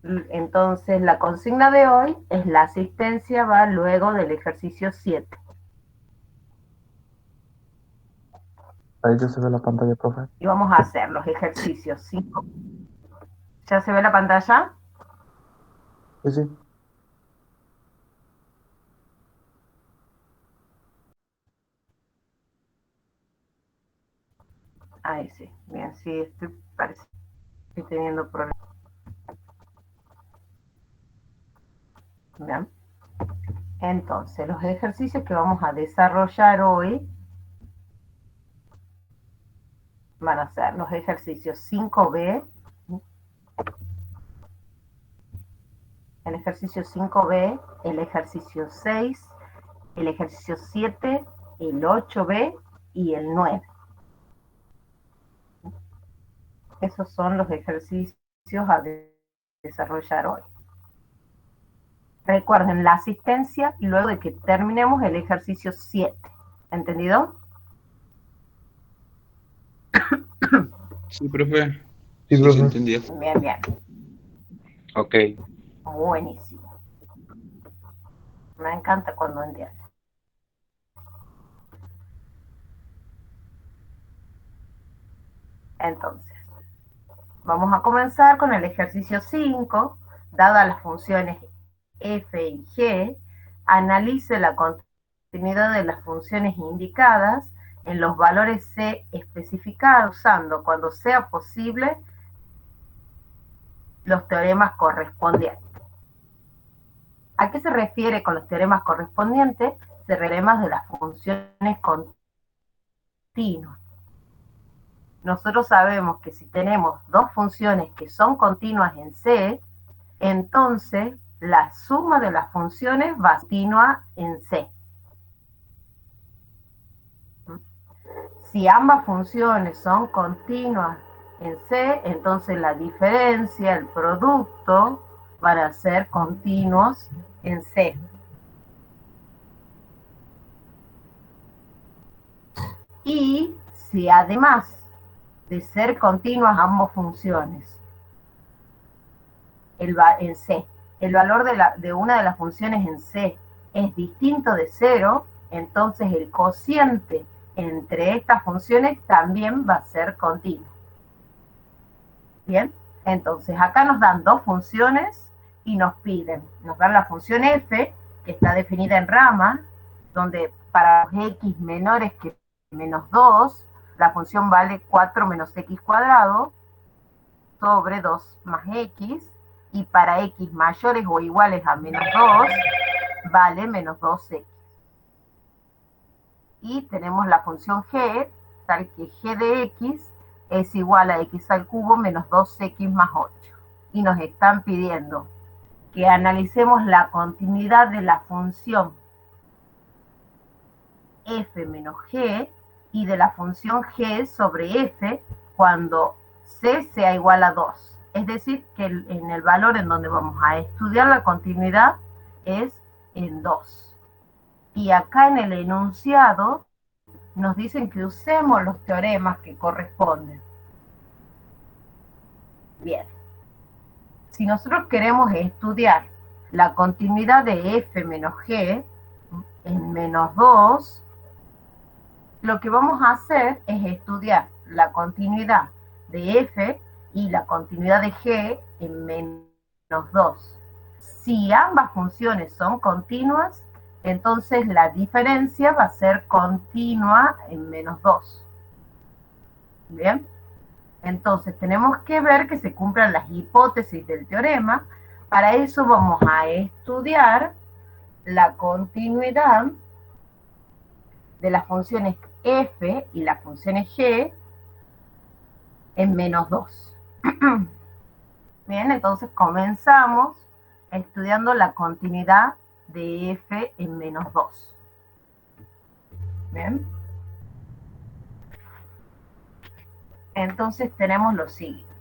Entonces, la consigna de hoy es la asistencia va luego del ejercicio 7. Ahí ya se ve la pantalla, profe. Y vamos a hacer los ejercicios 5. ¿Ya se ve la pantalla? Sí, sí. Ahí sí. Bien, sí, parece que estoy teniendo problemas. Bien. Entonces, los ejercicios que vamos a desarrollar hoy van a ser los ejercicios 5B, el ejercicio 5B, el ejercicio 6, el ejercicio 7, el 8B y el 9. Esos son los ejercicios a desarrollar hoy. Recuerden la asistencia luego de que terminemos el ejercicio 7. ¿Entendido? Sí, profe. Sí, Sí, se profe. entendió. Bien, bien. Ok. Buenísimo. Me encanta cuando entienden. Entonces, vamos a comenzar con el ejercicio 5. Dadas las funciones f y g, analice la continuidad de las funciones indicadas en los valores c especificados usando, cuando sea posible, los teoremas correspondientes. ¿A qué se refiere con los teoremas correspondientes? Se teoremas de las funciones continuas. Nosotros sabemos que si tenemos dos funciones que son continuas en C, entonces la suma de las funciones va continua en C. Si ambas funciones son continuas en C, entonces la diferencia, el producto, van a ser continuos en C. Y si además de ser continuas ambas funciones, en C, el valor de una de las funciones en C es distinto de 0, entonces el cociente entre estas funciones también va a ser continuo. Bien, entonces acá nos dan dos funciones y nos dan la función f, que está definida en rama, donde para los x menores que menos 2, la función vale 4 menos x cuadrado sobre 2 más x, y para x mayores o iguales a menos 2, vale menos 2x. Y tenemos la función g, tal que g de x es igual a x al cubo menos 2x más 8. Y nos están pidiendo que analicemos la continuidad de la función f menos g y de la función g sobre f cuando c sea igual a 2. Es decir, que en el valor en donde vamos a estudiar la continuidad es en 2. Y acá en el enunciado nos dicen que usemos los teoremas que corresponden. Bien. Si nosotros queremos estudiar la continuidad de f menos g en menos 2, lo que vamos a hacer es estudiar la continuidad de f y la continuidad de g en menos 2. Si ambas funciones son continuas, entonces la diferencia va a ser continua en menos 2. ¿Bien? Entonces tenemos que ver que se cumplan las hipótesis del teorema. Para eso vamos a estudiar la continuidad de las funciones f y las funciones g en menos 2. Bien, entonces comenzamos estudiando la continuidad de f en menos 2. Bien. Entonces tenemos lo siguiente.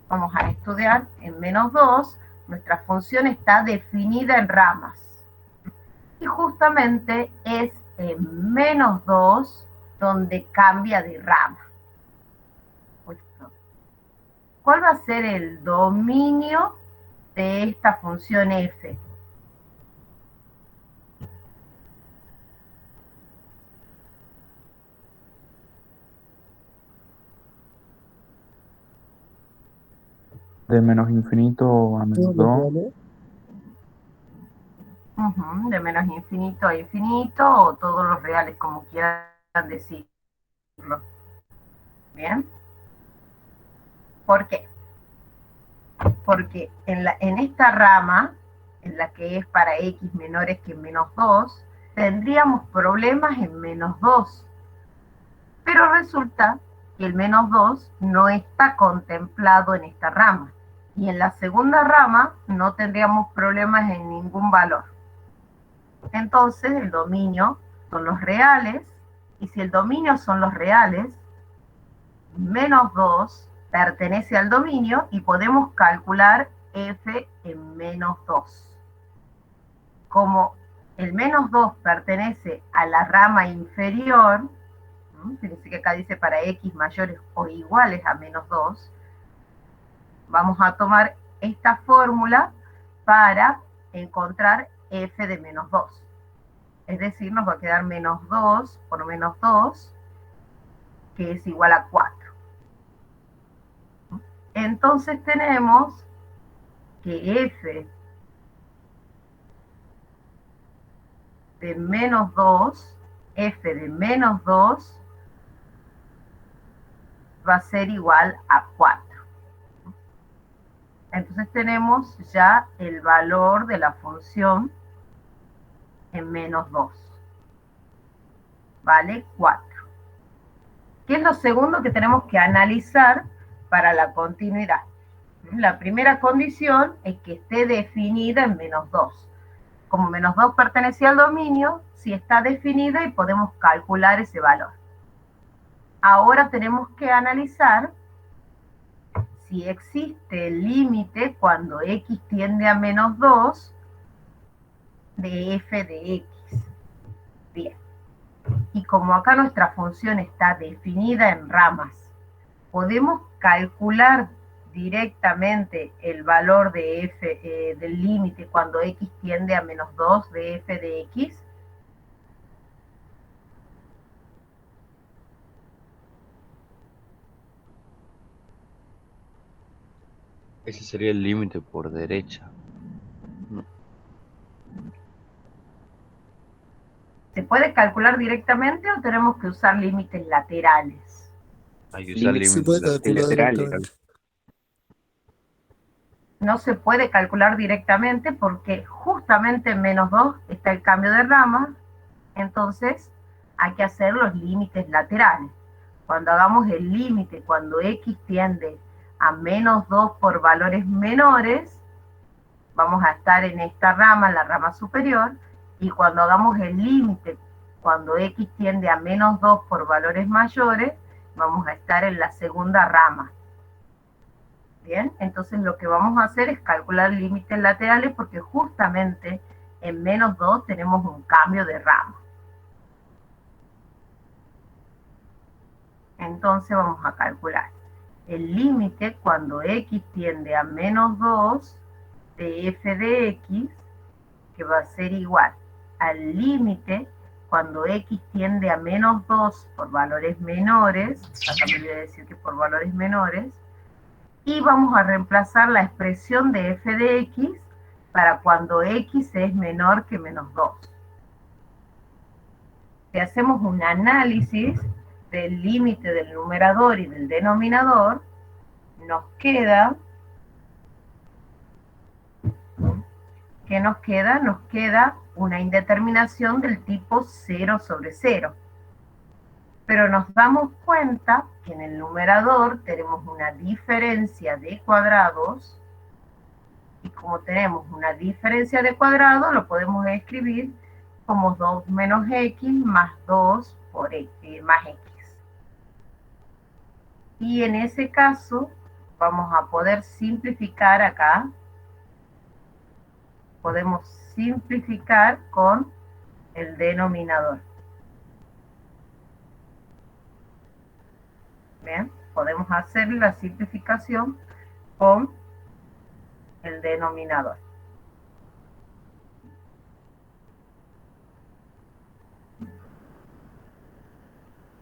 Vamos a estudiar en menos 2. Nuestra función está definida en ramas. Y justamente es en menos 2 donde cambia de rama. ¿Cuál va a ser el dominio de esta función f. De menos infinito a menos 2. De menos infinito a infinito, o todos los reales, como quieran decirlo. ¿Bien? ¿Por qué? Porque en esta rama, en la que es para x menores que menos 2, tendríamos problemas en menos 2. Pero resulta que el menos 2 no está contemplado en esta rama. Y en la segunda rama no tendríamos problemas en ningún valor. Entonces el dominio son los reales, y si el dominio son los reales, menos 2 pertenece al dominio y podemos calcular f en menos 2. Como el menos 2 pertenece a la rama inferior, fíjense que acá dice para x mayores o iguales a menos 2, vamos a tomar esta fórmula para encontrar f de menos 2. Es decir, nos va a quedar menos 2 por menos 2, que es igual a 4. Entonces tenemos que f de menos 2, f de menos 2 va a ser igual a 4. Entonces tenemos ya el valor de la función en menos 2. Vale 4. ¿Qué es lo segundo que tenemos que analizar para la continuidad? La primera condición es que esté definida en menos 2. Como menos 2 pertenece al dominio, sí está definida y podemos calcular ese valor. Ahora tenemos que analizar si existe el límite cuando x tiende a menos 2 de f de x. Bien. Y como acá nuestra función está definida en ramas, podemos calcular directamente el valor de f del límite cuando x tiende a menos 2 de f de x. Ese sería el límite por derecha. No. ¿Se puede calcular directamente o tenemos que usar límites laterales? Hay que usar Se límites puede calcular laterales. directamente. No se puede calcular directamente porque justamente en menos 2 está el cambio de rama, entonces hay que hacer los límites laterales. Cuando hagamos el límite, cuando x tiende a menos 2 por valores menores, vamos a estar en esta rama, en la rama superior, y cuando hagamos el límite, cuando x tiende a menos 2 por valores mayores, vamos a estar en la segunda rama. Bien, entonces lo que vamos a hacer es calcular límites laterales porque justamente en menos 2 tenemos un cambio de rama. Entonces vamos a calcular el límite cuando x tiende a menos 2 de f de x, que va a ser igual al límite cuando x tiende a menos 2 por valores menores, acá me voy a decir que por valores menores, y vamos a reemplazar la expresión de f de x para cuando x es menor que menos 2. Si hacemos un análisis del límite del numerador y del denominador, nos queda, ¿qué nos queda? Nos queda una indeterminación del tipo 0 sobre 0. Pero nos damos cuenta que en el numerador tenemos una diferencia de cuadrados, y como tenemos una diferencia de cuadrados, lo podemos escribir como 2 menos x más 2 por x, más x. Y en ese caso vamos a poder simplificar acá. Podemos simplificar con el denominador. Bien, podemos hacer la simplificación con el denominador.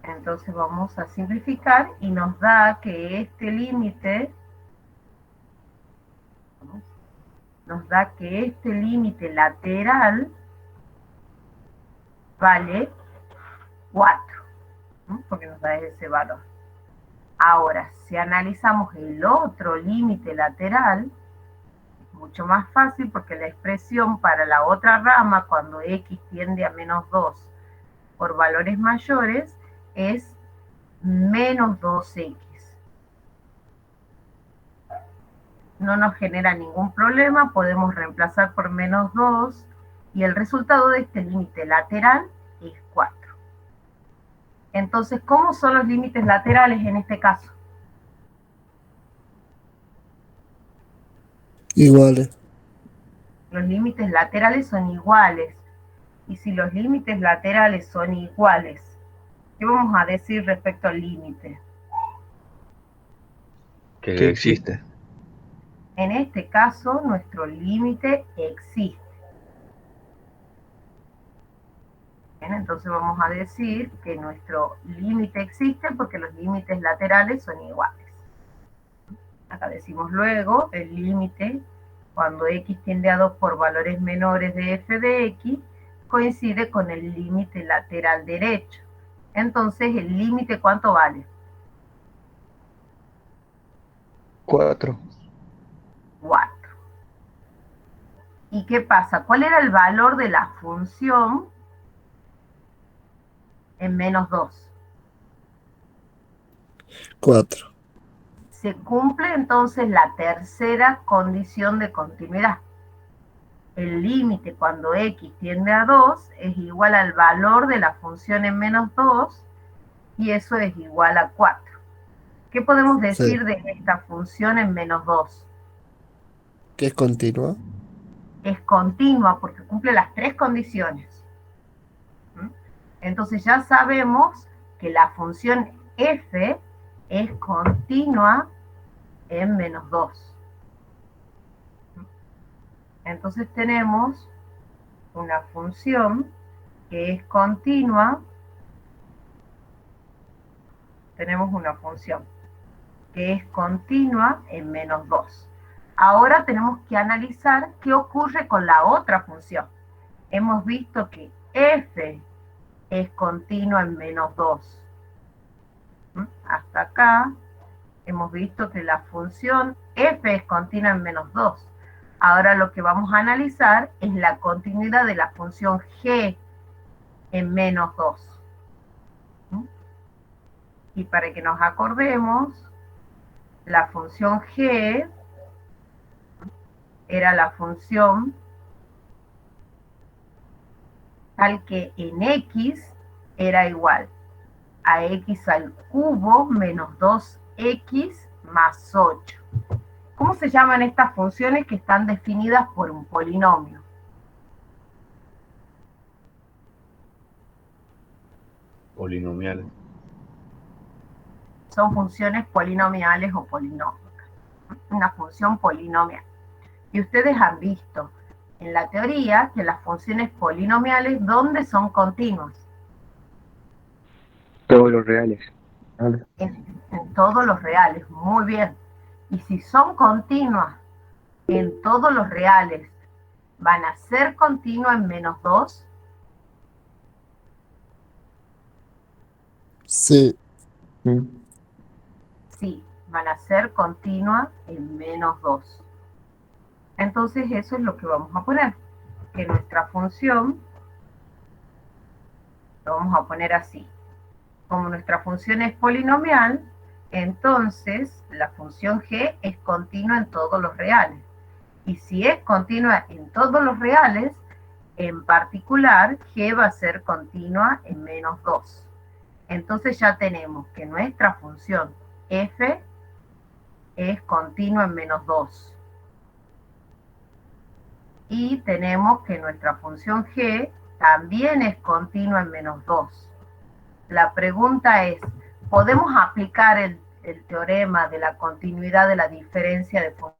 Entonces vamos a simplificar y nos da que este límite lateral vale 4, ¿no? Porque nos da ese valor. Ahora, si analizamos el otro límite lateral, es mucho más fácil porque la expresión para la otra rama, cuando x tiende a menos 2 por valores mayores, es menos 2x. No nos genera ningún problema, podemos reemplazar por menos 2 y el resultado de este límite lateral es 4. Entonces, ¿cómo son los límites laterales en este caso? Iguales. Los límites laterales son iguales. Y si los límites laterales son iguales, ¿qué vamos a decir respecto al límite? Que existe. En este caso, nuestro límite existe. Bien, entonces vamos a decir que nuestro límite existe porque los límites laterales son iguales. Acá decimos luego, el límite, cuando x tiende a 2 por valores menores de f de x, coincide con el límite lateral derecho. Entonces, ¿el límite cuánto vale? 4. 4. ¿Y qué pasa? ¿Cuál era el valor de la función en menos 2? 4. Se cumple entonces la tercera condición de continuidad. El límite cuando x tiende a 2 es igual al valor de la función en menos 2 y eso es igual a 4. ¿Qué podemos decir de esta función en menos 2? ¿Que es continua? Es continua porque cumple las tres condiciones. Entonces ya sabemos que la función f es continua en menos 2. Entonces tenemos una función que es continua. Tenemos una función que es continua en menos 2. Ahora tenemos que analizar qué ocurre con la otra función. Hemos visto que f es continua en menos 2. Hasta acá hemos visto que la función f es continua en menos 2. Ahora lo que vamos a analizar es la continuidad de la función g en menos 2. Y para que nos acordemos, la función g era la función tal que en x era igual a x al cubo menos 2x más 8. ¿Cómo se llaman estas funciones que están definidas por un polinomio? Polinomial. Son funciones polinomiales o polinómicas. Una función polinomial. Y ustedes han visto en la teoría que las funciones polinomiales, ¿dónde son continuas? Todos los reales. Vale. En todos los reales, muy bien. Y si son continuas en todos los reales, ¿van a ser continuas en menos 2? Sí. Sí. Sí, van a ser continuas en menos 2. Entonces eso es lo que vamos a poner. Que nuestra función, lo vamos a poner así. Como nuestra función es polinomial, entonces la función g es continua en todos los reales. Y si es continua en todos los reales, en particular, g va a ser continua en menos 2. Entonces ya tenemos que nuestra función f es continua en menos 2. Y tenemos que nuestra función g también es continua en menos 2. La pregunta es, ¿podemos aplicar el teorema de la continuidad de la diferencia de funciones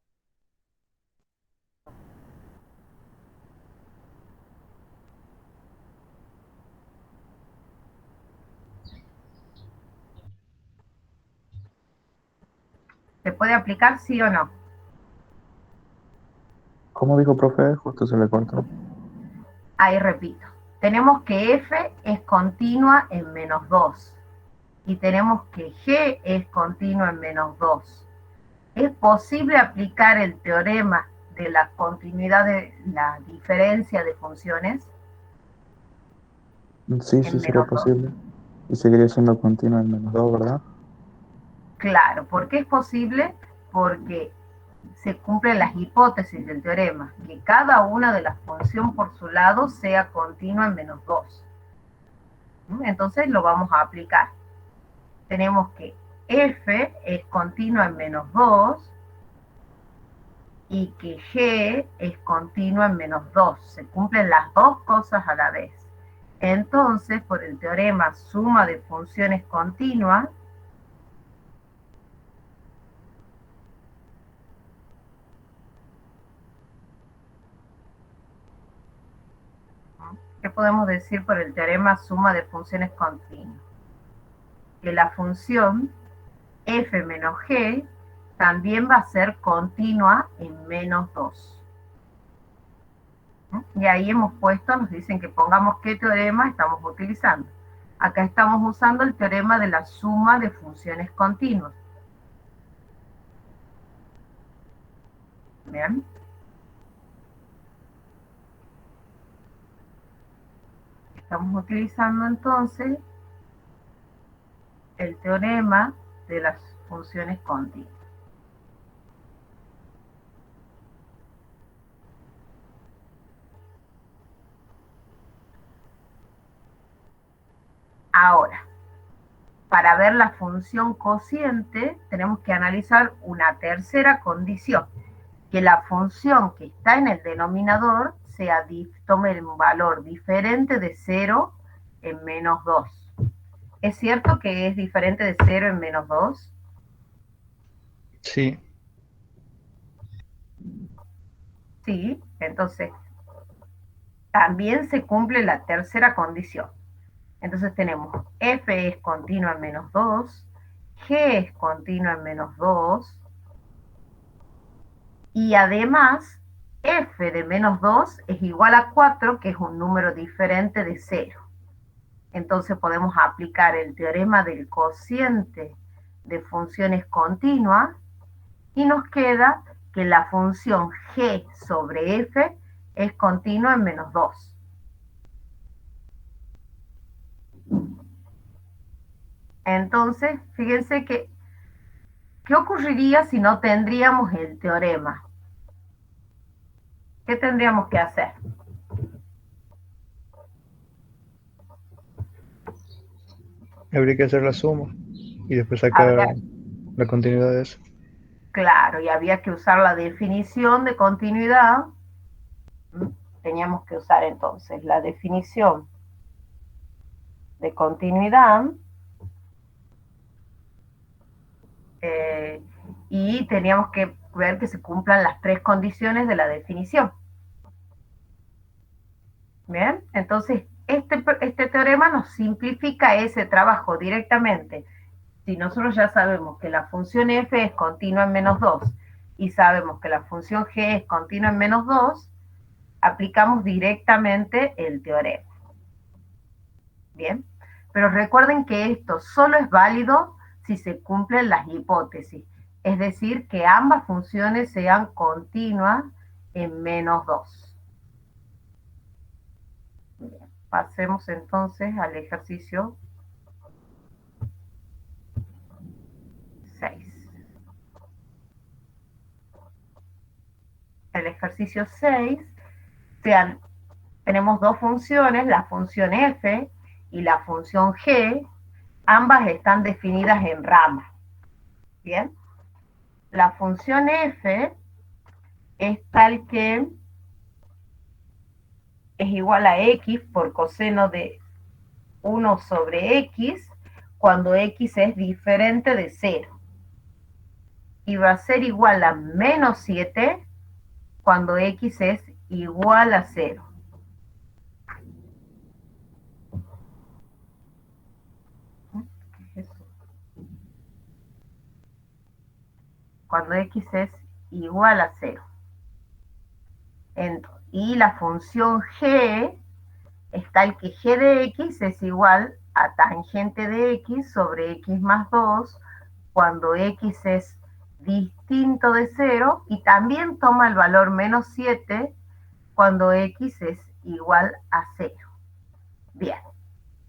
¿Se puede aplicar sí o no? ¿Cómo dijo, profe? Justo se le cortó. Ahí repito. Tenemos que f es continua en menos 2 y tenemos que g es continua en menos 2. ¿Es posible aplicar el teorema de la continuidad de la diferencia de funciones Sí, sí en sería menos 2? posible. Y seguiría siendo continuo en -2, ¿verdad? Claro, ¿por qué es posible? Porque se cumplen las hipótesis del teorema, que cada una de las funciones por su lado sea continua en menos 2. Entonces lo vamos a aplicar. Tenemos que f es continua en menos 2 y que g es continua en menos 2. Se cumplen las dos cosas a la vez. Entonces, por el teorema suma de funciones continuas, ¿qué podemos decir por el teorema suma de funciones continuas? Que la función f menos g también va a ser continua en menos 2. Y ahí hemos puesto, nos dicen que pongamos qué teorema estamos utilizando. Acá estamos usando el teorema de la suma de funciones continuas. ¿Bien? Estamos utilizando entonces el teorema de las funciones continuas. Ahora, para ver la función cociente, tenemos que analizar una tercera condición, que la función que está en el denominador tome un valor diferente de 0 en menos 2. ¿Es cierto que es diferente de 0 en menos 2? Sí, Sí, entonces también se cumple la tercera condición. Entonces tenemos f es continua en menos 2, g es continua en menos 2, y además f de menos 2 es igual a 4, que es un número diferente de 0. Entonces podemos aplicar el teorema del cociente de funciones continuas y nos queda que la función g sobre f es continua en menos 2. Entonces, fíjense que, ¿qué ocurriría si no tendríamos el teorema? ¿Qué tendríamos que hacer? habría que hacer la suma y después Habría, sacar la continuidad de eso. claro, y había que usar la definición de continuidad. Teníamos que usar entonces la definición de continuidad eh, y teníamos que ver que se cumplan las tres condiciones de la definición. Bien, entonces este teorema nos simplifica ese trabajo directamente. Si nosotros ya sabemos que la función f es continua en menos 2 y sabemos que la función g es continua en menos 2, aplicamos directamente el teorema. Bien, pero recuerden que esto solo es válido si se cumplen las hipótesis, es decir, que ambas funciones sean continuas en menos 2. Bien, pasemos entonces al ejercicio 6. El ejercicio 6, tenemos dos funciones, la función f y la función g, ambas están definidas en rama. Bien, la función f es tal que es igual a x por coseno de 1 sobre x cuando x es diferente de 0. Y va a ser igual a menos 7 cuando x es igual a 0. cuando x es igual a 0. Y la función g es tal que g de x es igual a tangente de x sobre x más 2 cuando x es distinto de 0 y también toma el valor menos 7 cuando x es igual a 0. Bien,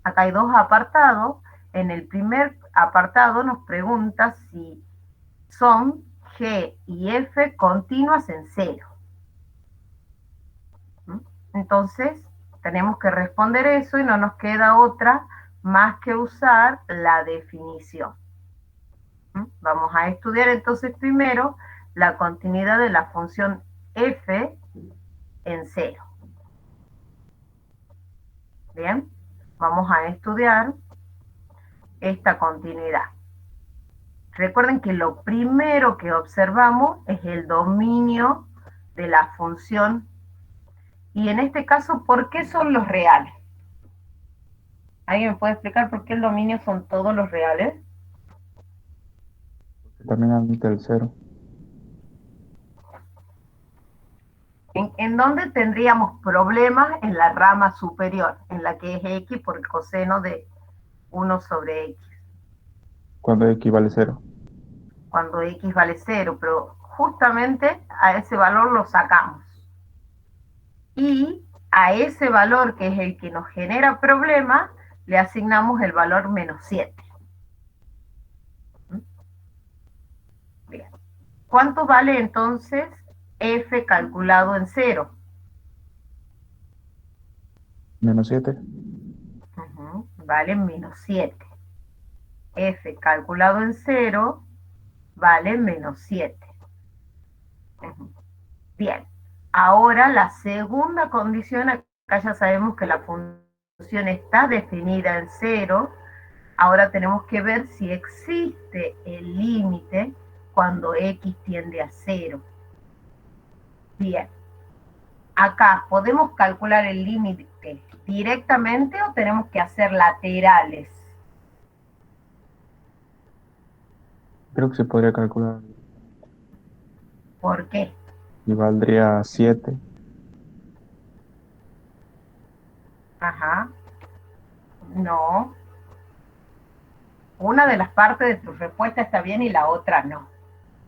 acá hay dos apartados. En el primer apartado nos pregunta si son g y f continuas en 0. Entonces, tenemos que responder eso y no nos queda otra más que usar la definición. Vamos a estudiar entonces primero la continuidad de la función f en 0. Bien, vamos a estudiar esta continuidad. Recuerden que lo primero que observamos es el dominio de la función. Y en este caso, ¿por qué son los reales? ¿Alguien me puede explicar por qué el dominio son todos los reales? También admite el 0. ¿En dónde tendríamos problemas? En la rama superior, en la que es x por el coseno de 1 sobre x. Cuando x vale 0. Cuando x vale 0, pero justamente a ese valor lo sacamos. Y a ese valor, que es el que nos genera problemas, le asignamos el valor menos 7. Bien. ¿Cuánto vale entonces f calculado en 0? Menos 7. Vale menos 7. F calculado en 0 vale menos 7. Bien. Ahora la segunda condición, acá ya sabemos que la función está definida en 0. Ahora tenemos que ver si existe el límite cuando x tiende a 0. Bien. Acá, ¿podemos calcular el límite directamente o tenemos que hacer laterales? Creo que se podría calcular. ¿Por qué? Y valdría 7. Ajá. No. Una de las partes de tu respuesta está bien y la otra no.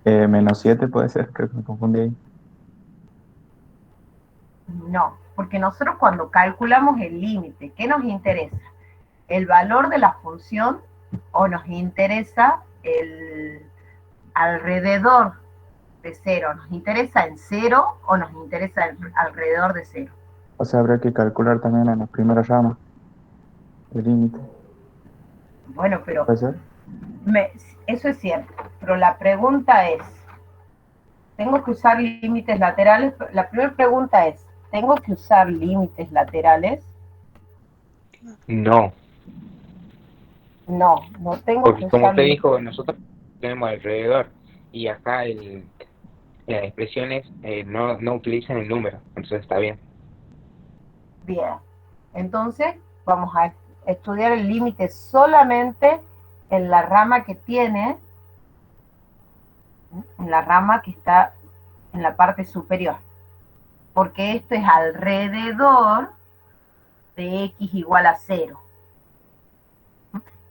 Menos 7 puede ser, creo que me confundí ahí. No, porque nosotros cuando calculamos el límite, ¿qué nos interesa? ¿El valor de la función o nos interesa el alrededor de 0? ¿Nos interesa en 0 o nos interesa alrededor de 0? O sea, habría que calcular también en la primera rama el límite. Bueno, pero ¿Puede ser? eso es cierto, pero la pregunta es, ¿tengo que usar límites laterales? La primera pregunta es, ¿tengo que usar límites laterales? No, No, no tengo que porque como usar usted límites. dijo, nosotros tenemos alrededor y acá las expresiones no utilizan el número, entonces está bien. Bien, entonces vamos a estudiar el límite solamente en la rama que tiene, en la rama que está en la parte superior, porque esto es alrededor de x igual a 0.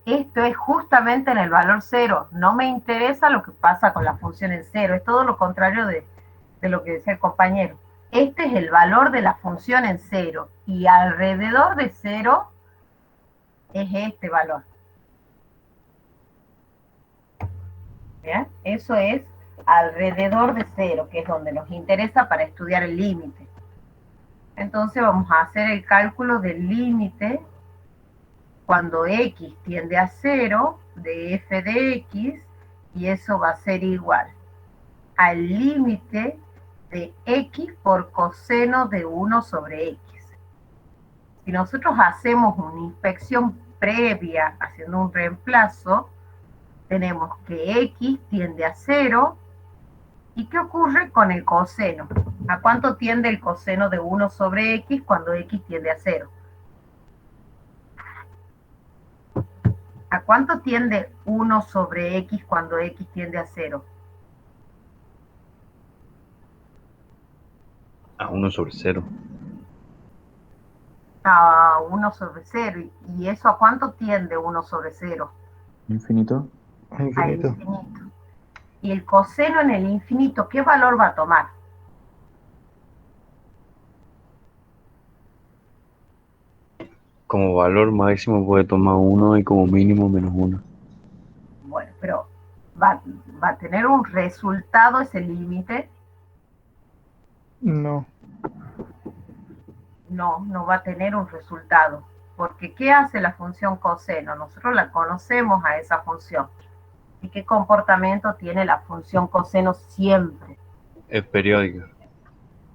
Esto es justamente en el valor 0. No me interesa lo que pasa con la función en 0. Es todo lo contrario de lo que decía el compañero. Este es el valor de la función en 0. Y alrededor de 0 es este valor. ¿Bien? Eso es alrededor de 0, que es donde nos interesa para estudiar el límite. Entonces vamos a hacer el cálculo del límite cuando x tiende a 0 de f de x, y eso va a ser igual al límite de x por coseno de 1 sobre x. Si nosotros hacemos una inspección previa haciendo un reemplazo, tenemos que x tiende a 0. ¿Y qué ocurre con el coseno? ¿A cuánto tiende el coseno de 1 sobre x cuando x tiende a 0? ¿A cuánto tiende 1 sobre x cuando x tiende a 0? A 1/0. A 1/0. ¿Y eso a cuánto tiende 1/0? Infinito. A Infinito. infinito. Y el coseno en el infinito, ¿qué valor va a tomar? Como valor máximo puede tomar 1 y como mínimo -1. Bueno, pero va a tener un resultado ese límite. No. No va a tener un resultado. Porque ¿qué hace la función coseno? Nosotros la conocemos a esa función. ¿Y qué comportamiento tiene la función coseno siempre? Es periódica.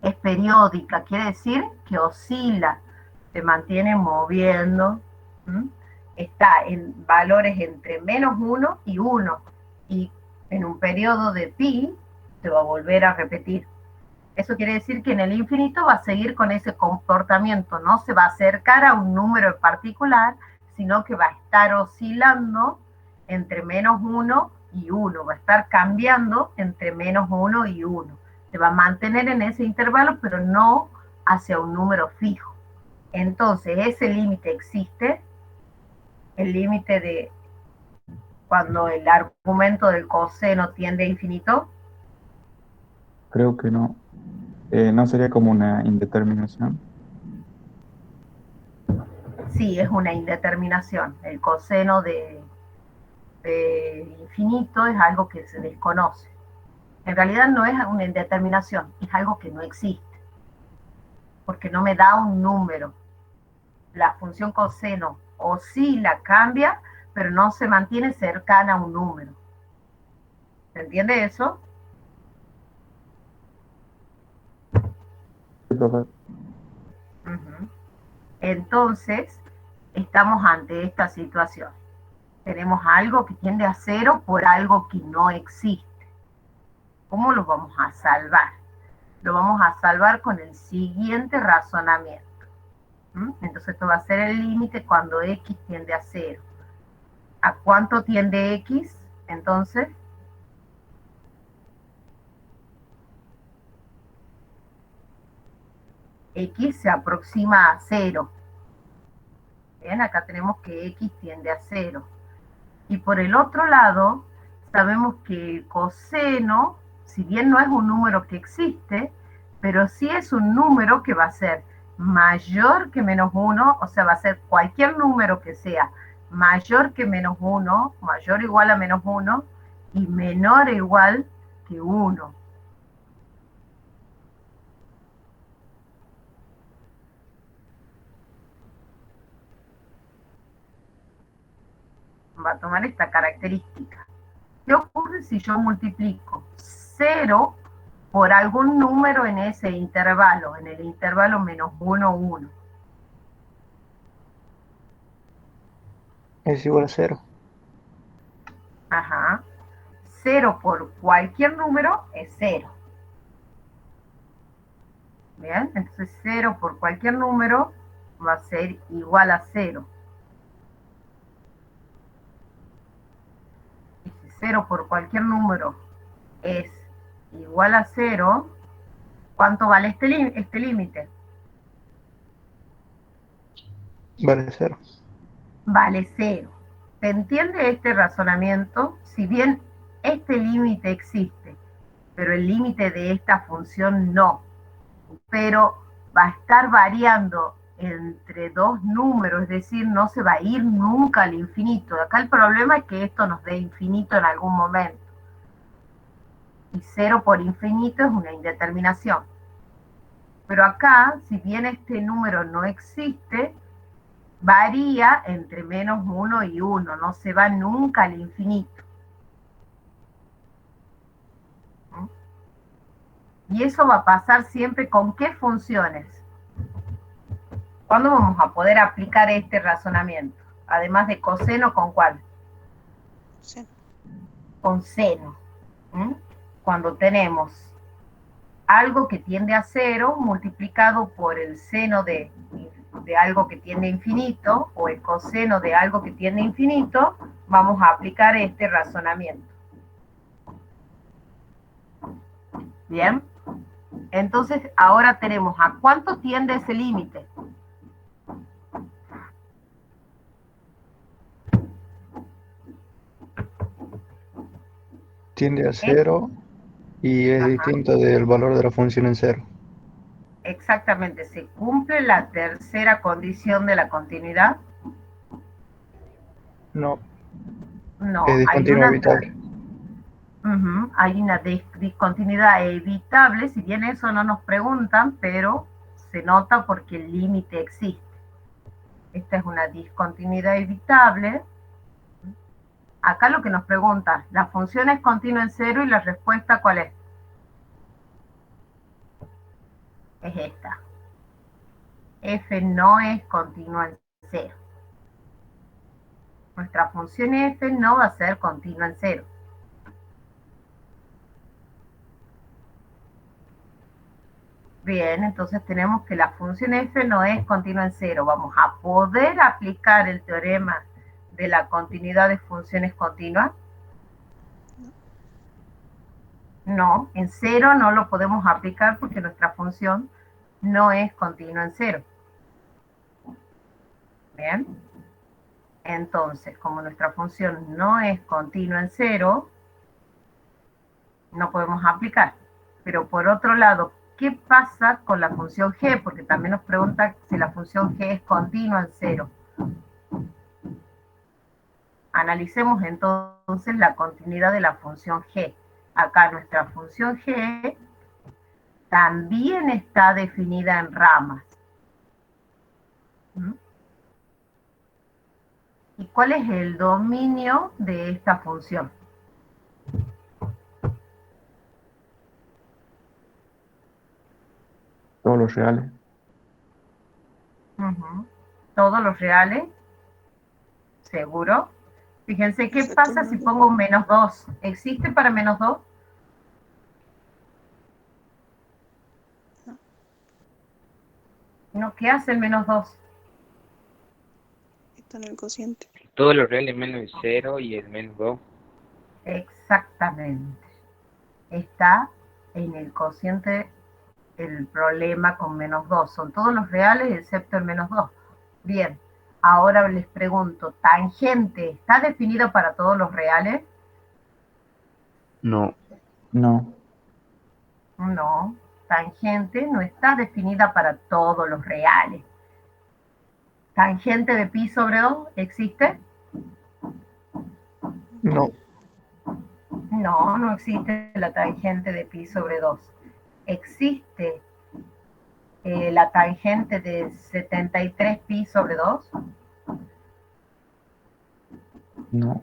Es periódica, quiere decir que oscila, se mantiene moviendo, ¿m? Está en valores entre -1 y 1, y en un periodo de pi se va a volver a repetir. Eso quiere decir que en el infinito va a seguir con ese comportamiento, no se va a acercar a un número en particular, sino que va a estar oscilando entre -1 y 1, va a estar cambiando entre -1 y 1. Se va a mantener en ese intervalo, pero no hacia un número fijo. Entonces, ese límite existe, el límite de cuando el argumento del coseno tiende a infinito. Creo que no. ¿No sería como una indeterminación? Sí, es una indeterminación. El coseno de infinito es algo que se desconoce. En realidad no es una indeterminación, es algo que no existe, porque no me da un número. La función coseno oscila, cambia, pero no se mantiene cercana a un número. ¿Se entiende eso? Sí, profe. Uh-huh. Entonces, estamos ante esta situación. Tenemos algo que tiende a 0 por algo que no existe. ¿Cómo lo vamos a salvar? Lo vamos a salvar con el siguiente razonamiento. Entonces esto va a ser el límite cuando x tiende a 0. ¿A cuánto tiende x? Entonces, x se aproxima a 0. Bien, acá tenemos que x tiende a 0. Y por el otro lado, sabemos que el coseno, si bien no es un número que existe, pero sí es un número que va a ser mayor que -1, o sea, va a ser cualquier número que sea mayor que -1, mayor o igual a -1, y menor o igual que 1. Va a tomar esta característica. ¿Qué ocurre si yo multiplico 0 por algún número en ese intervalo, en el intervalo -1, 1? Es igual a 0. Ajá. 0 por cualquier número es 0. Bien, entonces 0 por cualquier número va a ser igual a 0. Y si 0 por cualquier número es igual a 0, ¿cuánto vale este límite? Vale 0. Vale 0. ¿Se entiende este razonamiento? Si bien este límite existe, pero el límite de esta función no, pero va a estar variando entre dos números, es decir, no se va a ir nunca al infinito. Acá el problema es que esto nos dé infinito en algún momento. Y 0 por infinito es una indeterminación. Pero acá, si bien este número no existe, varía entre -1 y 1, no se va nunca al infinito. Y eso va a pasar siempre con qué funciones. ¿Cuándo vamos a poder aplicar este razonamiento? Además de coseno, ¿con cuál? Sí. Con seno. Cuando tenemos algo que tiende a 0 multiplicado por el seno de algo que tiende a infinito, o el coseno de algo que tiende a infinito, vamos a aplicar este razonamiento. ¿Bien? Entonces, ahora tenemos ¿a cuánto tiende ese límite? Tiende a cero y es Ajá. distinto del valor de la función en cero. Exactamente, se cumple la tercera condición de la continuidad. No, No, es hay discontinuo una, evitable. hay una discontinuidad evitable, si bien eso no nos preguntan, pero se nota porque el límite existe. Esta es una discontinuidad evitable. Acá lo que nos pregunta, ¿la función es continua en cero? Y la respuesta, ¿cuál es? Es esta. F no es continua en cero. Nuestra función f no va a ser continua en cero. Bien, entonces tenemos que la función f no es continua en cero. Vamos a poder aplicar el teorema de la continuidad de funciones continuas. No, en cero no lo podemos aplicar porque nuestra función no es continua en cero. Bien. Entonces, como nuestra función no es continua en cero, no podemos aplicar. Pero por otro lado, ¿qué pasa con la función g? Porque también nos pregunta si la función g es continua en cero. Analicemos entonces la continuidad de la función g. Acá nuestra función g también está definida en ramas. ¿Mm? ¿Y cuál es el dominio de esta función? Todos los reales. Todos los reales, seguro. Fíjense qué pasa si pongo un -2. ¿Existe para -2? No, ¿qué hace el -2? Está en el cociente. Todos los reales menos el 0 y el menos 2. Exactamente. Está en el cociente el problema con -2. Son todos los reales excepto el -2. Bien, ahora les pregunto, ¿tangente está definido para todos los reales? No, No, No, tangente no está definida para todos los reales. ¿Tangente de pi sobre 2 existe? No, No, no existe la tangente de pi sobre 2. ¿Existe la tangente de 73 pi sobre 2? no,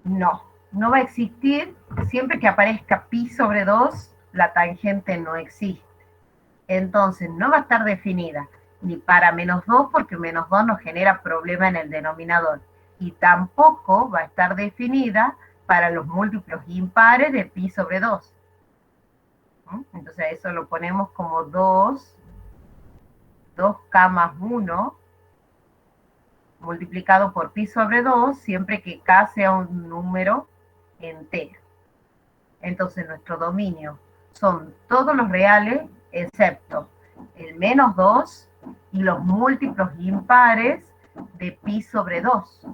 No, no va a existir. Siempre que aparezca pi sobre 2, la tangente no existe. Entonces, no va a estar definida ni para -2, porque -2 nos genera problema en el denominador. Y tampoco va a estar definida para los múltiplos impares de pi sobre 2. Entonces, eso lo ponemos como 2k más 1 multiplicado por pi sobre 2, siempre que k sea un número entero. Entonces, nuestro dominio son todos los reales, excepto el -2 y los múltiplos impares de pi sobre 2.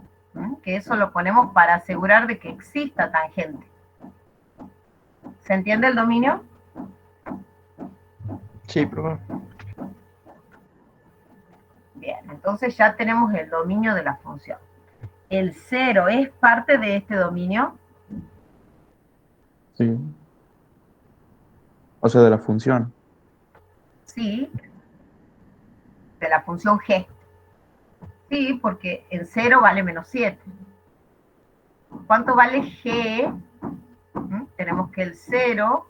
Que eso lo ponemos para asegurar de que exista tangente. ¿Se entiende el dominio? sí, profe. Bien, entonces ya tenemos el dominio de la función. ¿El 0 es parte de este dominio? sí. O sea, de la función. Sí, de la función g. Sí, porque el 0 vale -7. ¿Cuánto vale g? Tenemos que el 0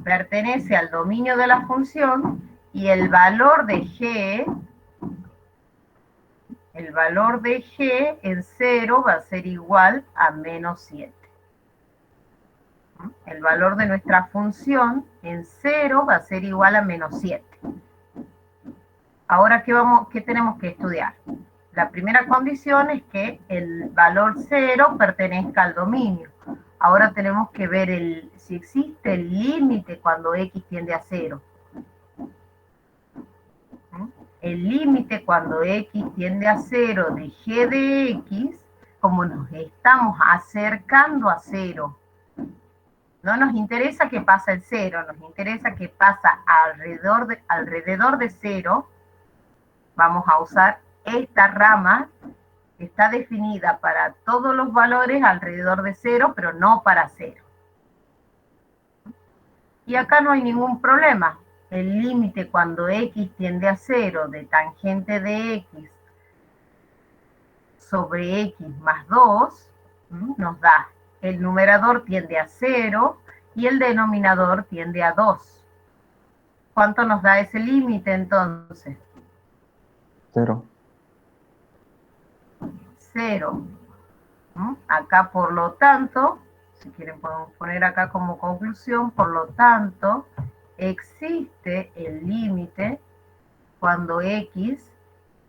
pertenece al dominio de la función y el valor de g en 0 va a ser igual a -7. El valor de nuestra función en 0 va a ser igual a -7. Ahora, ¿qué tenemos que estudiar? La primera condición es que el valor 0 pertenezca al dominio. Ahora tenemos que ver si existe el límite cuando x tiende a 0. El límite cuando x tiende a 0 de g de x, como nos estamos acercando a 0. No nos interesa que pasa el 0, nos interesa que pasa alrededor de 0. Vamos a usar esta rama que está definida para todos los valores alrededor de 0, pero no para 0. Y acá no hay ningún problema. El límite cuando x tiende a 0 de tangente de x sobre x más 2 nos da el numerador tiende a 0 y el denominador tiende a 2. ¿Cuánto nos da ese límite entonces? 0. 0. Acá, por lo tanto, si quieren podemos poner acá como conclusión, por lo tanto, existe el límite cuando x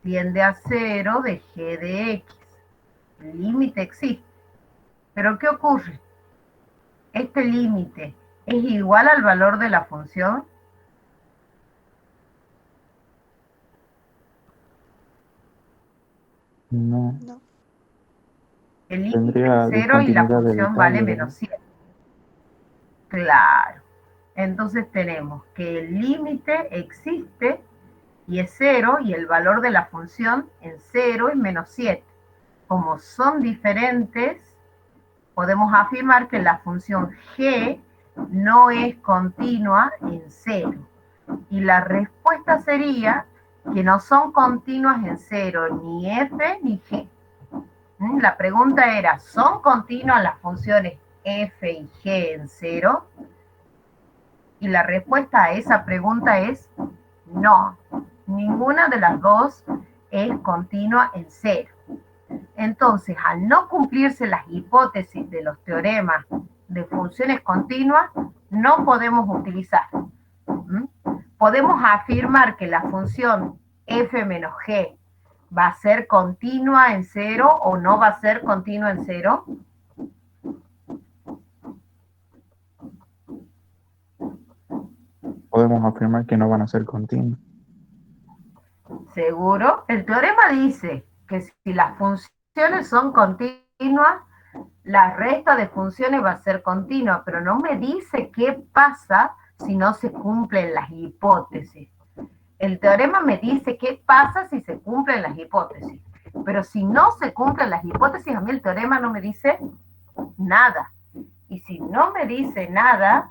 tiende a 0 de g de x. El límite existe. Pero ¿qué ocurre? Este límite es igual al valor de la función. No. No. El límite Tendría es 0 y la discontinuidad función vale evitable, menos 7. Claro. Entonces tenemos que el límite existe y es 0 y el valor de la función en 0 es menos 7. Como son diferentes, podemos afirmar que la función g no es continua en 0. Y la respuesta sería que no son continuas en 0, ni f ni g. La pregunta era, ¿son continuas las funciones f y g en 0? Y la respuesta a esa pregunta es no. Ninguna de las dos es continua en 0. Entonces, al no cumplirse las hipótesis de los teoremas de funciones continuas, no podemos utilizar. Podemos afirmar que la función f menos g va a ser continua en 0 o no va a ser continua en 0. Podemos afirmar que no van a ser continuos. ¿Seguro? El teorema dice que si las funciones son continuas, la resta de funciones va a ser continua, pero no me dice qué pasa si no se cumplen las hipótesis. El teorema me dice qué pasa si se cumplen las hipótesis, pero si no se cumplen las hipótesis, a mí el teorema no me dice nada. Y si no me dice nada,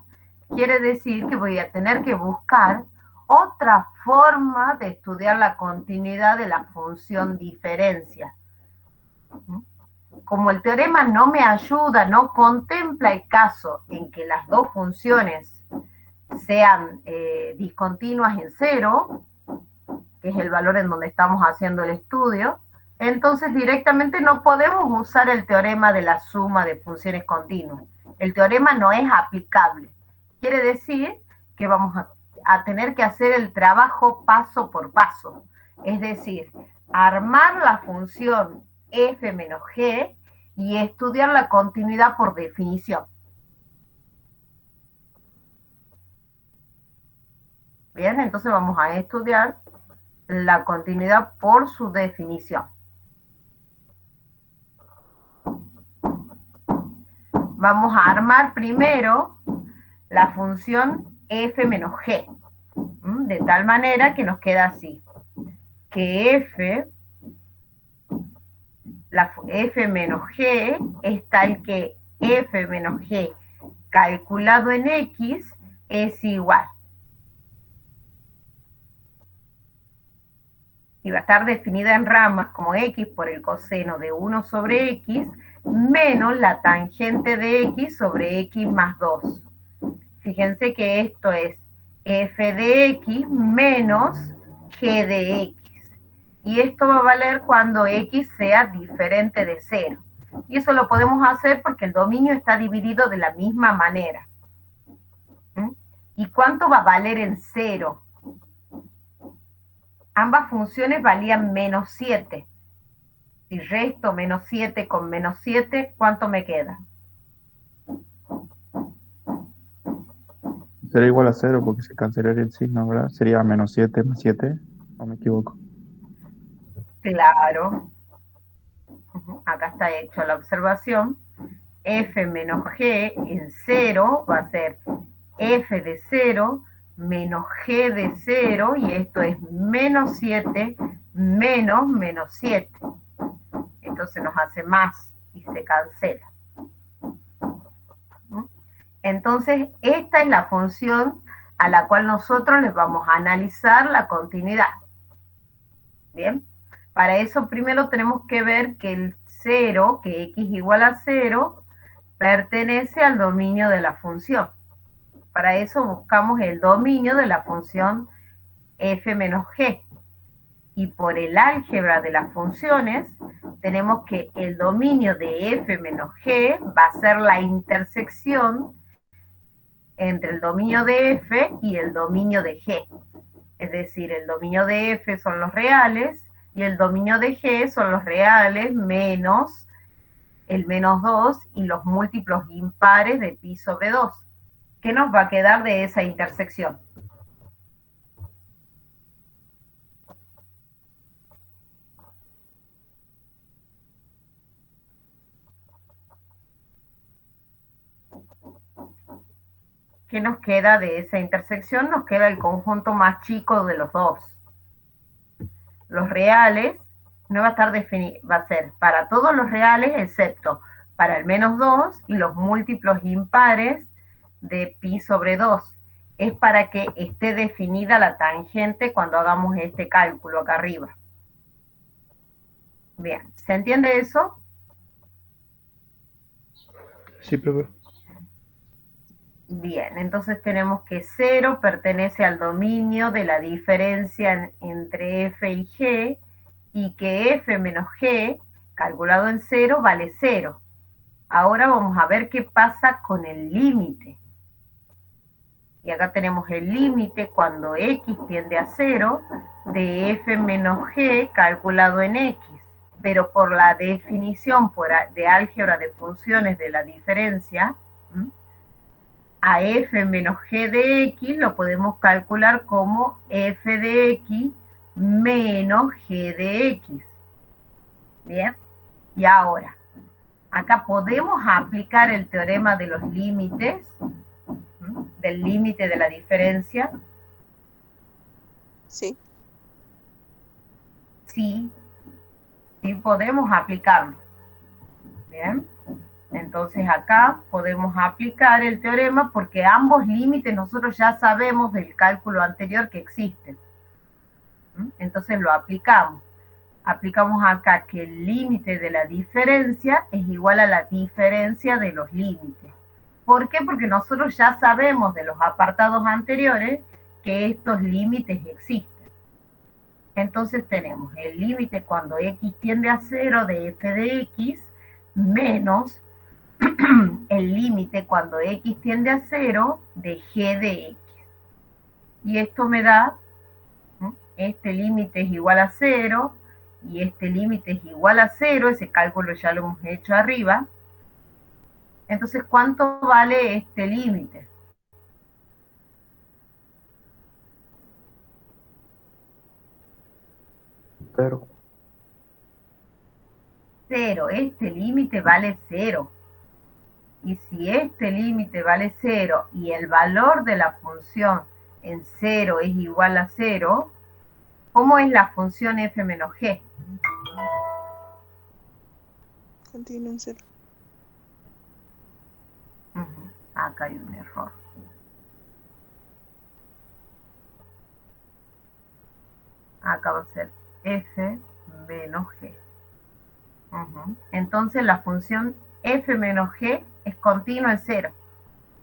quiere decir que voy a tener que buscar otra forma de estudiar la continuidad de la función diferencia. Como el teorema no me ayuda, no contempla el caso en que las dos funciones sean discontinuas en 0, que es el valor en donde estamos haciendo el estudio, entonces directamente no podemos usar el teorema de la suma de funciones continuas. El teorema no es aplicable. Quiere decir que vamos a tener que hacer el trabajo paso por paso. Es decir, armar la función f menos g y estudiar la continuidad por definición. Bien, entonces vamos a estudiar la continuidad por su definición. Vamos a armar primero la función f menos g, de tal manera que nos queda así, que la f menos g es tal que f menos g calculado en x es igual. Y va a estar definida en ramas como x por el coseno de 1 sobre x menos la tangente de x sobre x más 2. Fíjense que esto es f de x menos g de x. Y esto va a valer cuando x sea diferente de 0. Y eso lo podemos hacer porque el dominio está dividido de la misma manera. ¿Y cuánto va a valer en 0? Ambas funciones valían menos 7. Si resto menos 7 con menos 7, ¿cuánto me queda? Sería igual a cero porque se cancelaría el signo, ¿verdad? Sería menos 7 más 7, ¿o me equivoco? Claro. Acá está hecho la observación. F menos G en cero va a ser F de cero menos G de cero, y esto es menos 7 menos menos 7. Entonces nos hace más y se cancela. Entonces, esta es la función a la cual nosotros les vamos a analizar la continuidad. Bien, para eso primero tenemos que ver que el 0, que x igual a 0, pertenece al dominio de la función. Para eso buscamos el dominio de la función f menos g. Y por el álgebra de las funciones, tenemos que el dominio de f menos g va a ser la intersección entre el dominio de f y el dominio de g. Es decir, el dominio de f son los reales y el dominio de g son los reales menos el menos 2 y los múltiplos impares de pi sobre 2. ¿Qué nos va a quedar de esa intersección? ¿Qué nos queda de esa intersección? Nos queda el conjunto más chico de los dos. Los reales no va a estar definido, va a ser para todos los reales excepto para el menos 2 y los múltiplos impares de pi sobre 2. Es para que esté definida la tangente cuando hagamos este cálculo acá arriba. Bien, ¿se entiende eso? Sí, profe. Bien, entonces tenemos que 0 pertenece al dominio de la diferencia entre f y g, y que f menos g, calculado en 0, vale 0. Ahora vamos a ver qué pasa con el límite. Y acá tenemos el límite cuando x tiende a 0 de f menos g calculado en x. Pero por la definición de álgebra de funciones de la diferencia, a f menos g de x lo podemos calcular como f de x menos g de x. Bien, y ahora, acá podemos aplicar el teorema de los límites, del límite de la diferencia. Sí. Sí, sí podemos aplicarlo. Bien, entonces acá podemos aplicar el teorema porque ambos límites nosotros ya sabemos del cálculo anterior que existen. Entonces lo aplicamos. Aplicamos acá que el límite de la diferencia es igual a la diferencia de los límites. ¿Por qué? Porque nosotros ya sabemos de los apartados anteriores que estos límites existen. Entonces tenemos el límite cuando x tiende a 0 de f de x menos el límite cuando x tiende a 0 de g de x. Y esto me da, este límite es igual a 0 y este límite es igual a 0, ese cálculo ya lo hemos hecho arriba. Entonces, ¿cuánto vale este límite? Cero. 0, este límite vale 0. Y si este límite vale 0 y el valor de la función en 0 es igual a 0, ¿cómo es la función f menos g? Continúa en 0. Acá hay un error. Acá va a ser f menos g. Entonces la función f menos g es continua en 0,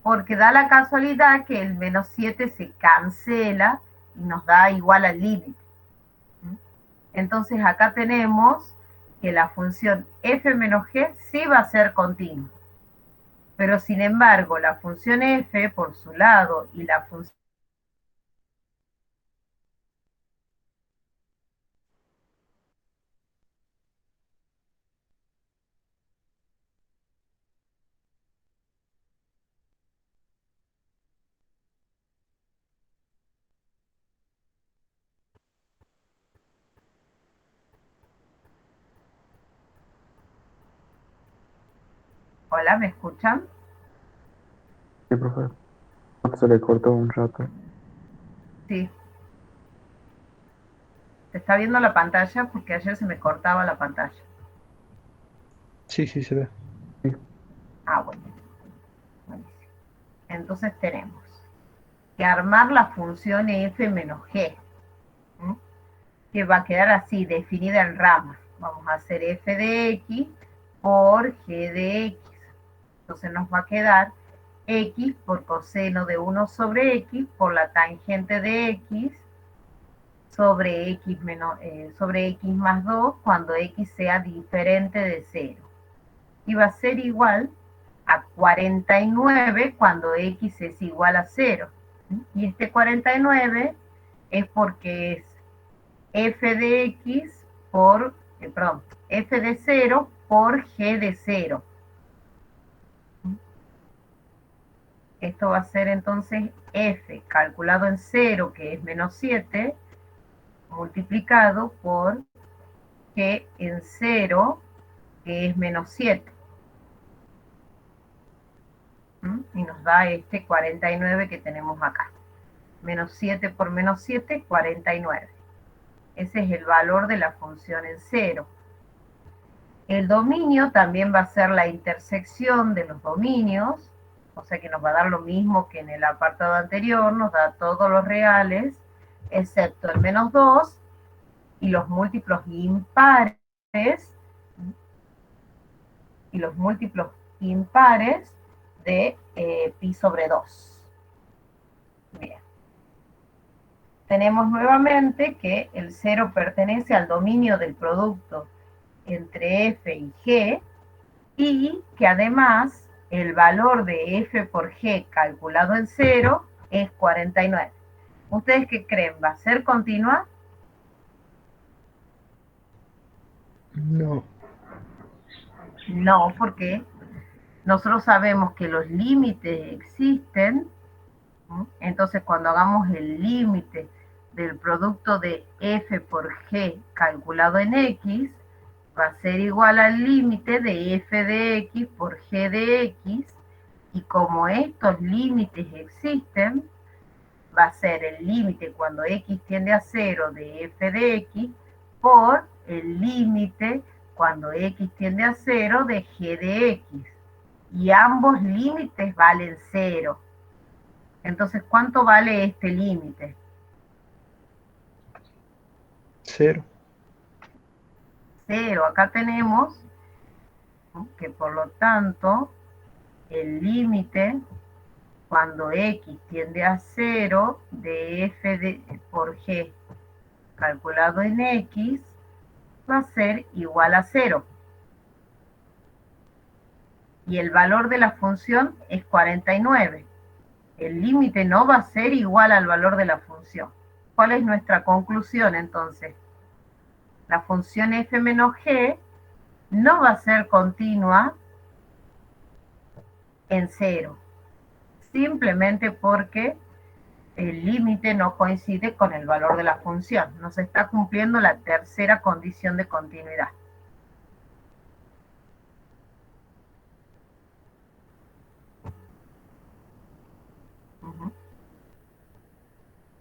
porque da la casualidad que el menos 7 se cancela y nos da igual al límite. Entonces acá tenemos que la función f menos g sí va a ser continua. Pero sin embargo, la función f por su lado y la función Hola, ¿me escuchan? Sí, profe. Se le cortó un rato. Sí. ¿Se está viendo la pantalla? Porque ayer se me cortaba la pantalla. Sí, sí se ve. Ah, bueno. Buenísimo. Entonces tenemos que armar la función f menos g, ¿m? Que va a quedar así, definida en ramas. Vamos a hacer f de x por g de x. Entonces nos va a quedar x por coseno de 1 sobre x por la tangente de x sobre x, sobre x más 2 cuando x sea diferente de 0. Y va a ser igual a 49 cuando x es igual a 0. Y este 49 es porque es f de x por, perdón, f de 0 por g de 0. Esto va a ser entonces f calculado en 0, que es menos 7, multiplicado por g en 0, que es menos 7. Y nos da este 49 que tenemos acá. Menos 7 por menos 7, 49. Ese es el valor de la función en 0. El dominio también va a ser la intersección de los dominios, o sea que nos va a dar lo mismo que en el apartado anterior, nos da todos los reales, excepto el menos 2 y los múltiplos impares, de pi sobre 2. Bien. Tenemos nuevamente que el 0 pertenece al dominio del producto entre f y g, y que además el valor de f por g calculado en 0 es 49. ¿Ustedes qué creen? ¿Va a ser continua? No. No, porque nosotros sabemos que los límites existen. Entonces, cuando hagamos el límite del producto de f por g calculado en x, va a ser igual al límite de f de x por g de x, y como estos límites existen, va a ser el límite cuando x tiende a 0 de f de x por el límite cuando x tiende a 0 de g de x. Y ambos límites valen 0. Entonces, ¿cuánto vale este límite? 0. 0. Acá tenemos que, por lo tanto, el límite cuando x tiende a 0 de f por g calculado en x va a ser igual a 0. Y el valor de la función es 49. El límite no va a ser igual al valor de la función. ¿Cuál es nuestra conclusión entonces? La función f menos g no va a ser continua en 0, simplemente porque el límite no coincide con el valor de la función. No se está cumpliendo la tercera condición de continuidad.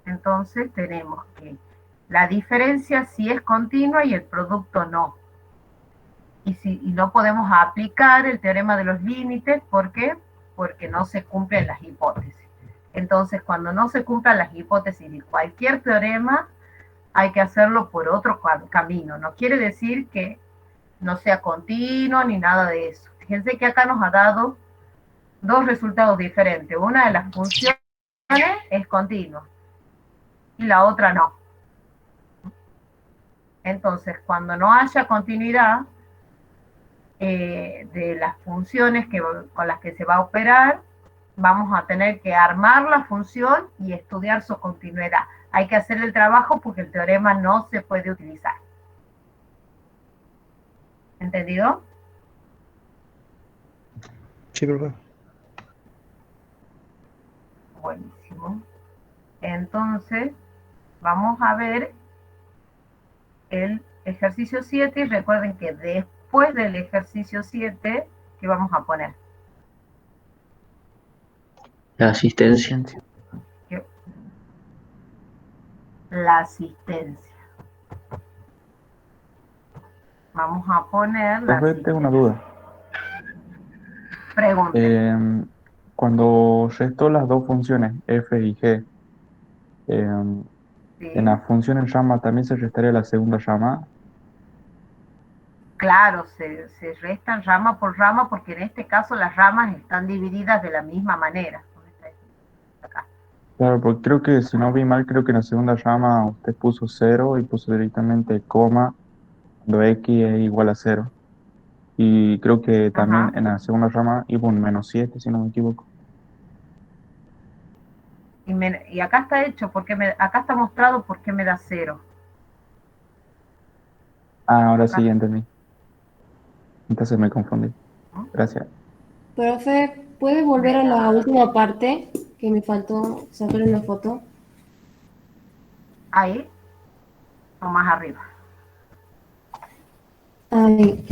Entonces tenemos que la diferencia sí es continua y el producto no. Y no podemos aplicar el teorema de los límites, ¿por qué? Porque no se cumplen las hipótesis. Entonces, cuando no se cumplan las hipótesis de cualquier teorema, hay que hacerlo por otro camino. No quiere decir que no sea continuo ni nada de eso. Fíjense que acá nos ha dado dos resultados diferentes. Una de las funciones es continua y la otra no. Entonces, cuando no haya continuidad de las funciones con las que se va a operar, vamos a tener que armar la función y estudiar su continuidad. Hay que hacer el trabajo porque el teorema no se puede utilizar. ¿Entendido? Sí, profe. Buenísimo. Entonces, vamos a ver el ejercicio 7 y recuerden que después del ejercicio 7, ¿qué vamos a poner? La asistencia. La asistencia. Vamos a poner la Profe, tengo una asistencia. duda. Pregunte. Cuando resto las dos funciones, f y g, en ¿Sí? la función en llama también se restaría la segunda llama. Claro, se restan rama por rama porque en este caso las ramas están divididas de la misma manera. Acá. Claro, porque creo que si no vi mal, creo que en la segunda llama usted puso 0 y puso directamente coma cuando x es igual a 0. Y creo que también Ajá. en la segunda rama iba un -7, si no me equivoco. Y acá está hecho, acá está mostrado por qué me da 0. Ah, ahora Acá. sí, entendí. Entonces me confundí. ¿No? Gracias. Profe, ¿puede volver De a la nada. última parte que me faltó sacar una foto? Ahí o más arriba. Ay,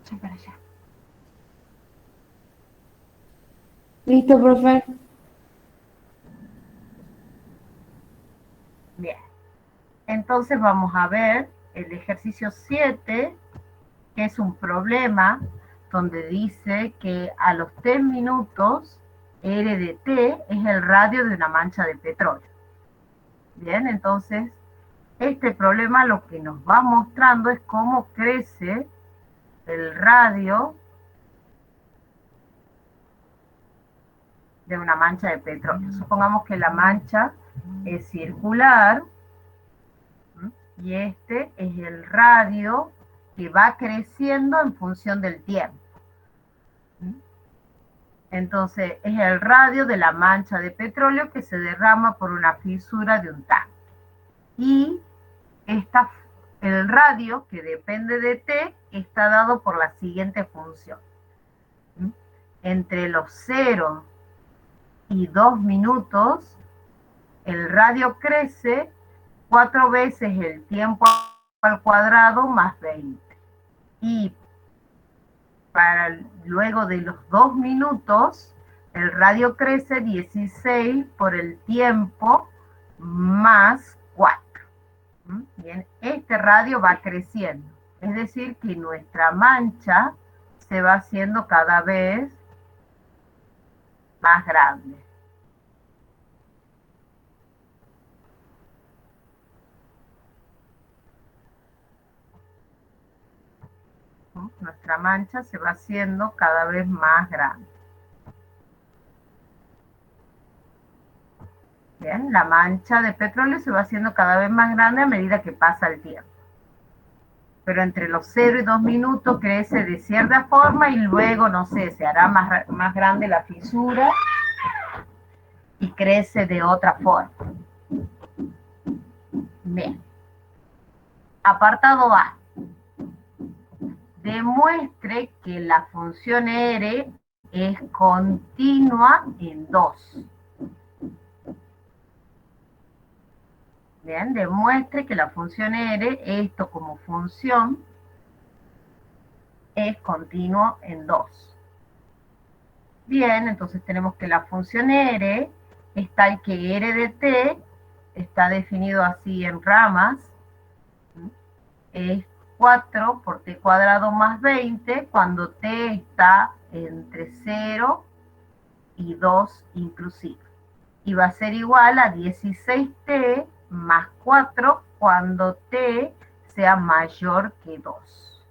Sí, para allá. listo, profe. Bien. Entonces vamos a ver el ejercicio 7, que es un problema donde dice que a los 3 minutos R de T es el radio de una mancha de petróleo. Bien, entonces este problema lo que nos va mostrando es cómo crece el radio de una mancha de petróleo. Supongamos que la mancha es circular, ¿sí? Y este es el radio que va creciendo en función del tiempo. ¿Sí? Entonces es el radio de la mancha de petróleo que se derrama por una fisura de un tanque. Y el radio, que depende de T, está dado por la siguiente función. ¿Sí? Entre los 0 y 2 minutos, el radio crece 4 veces el tiempo al cuadrado más 20. Y luego de los 2 minutos, el radio crece 16 por el tiempo más 4. Bien, este radio va creciendo. Es decir, que nuestra mancha se va haciendo cada vez más grande. Nuestra mancha se va haciendo cada vez más grande. Bien, la mancha de petróleo se va haciendo cada vez más grande a medida que pasa el tiempo. Pero entre los 0 y 2 minutos crece de cierta forma y luego, no sé, se hará más grande la fisura y crece de otra forma. Bien. Apartado A. Demuestre que la función R es continua en 2. Bien, demuestre que la función R, esto como función, es continuo en 2. Bien, entonces tenemos que la función R es tal que R de T está definido así en ramas, es 4 por T cuadrado más 20 cuando T está entre 0 y 2 inclusive. Y va a ser igual a 16T más 4 cuando T sea mayor que 2.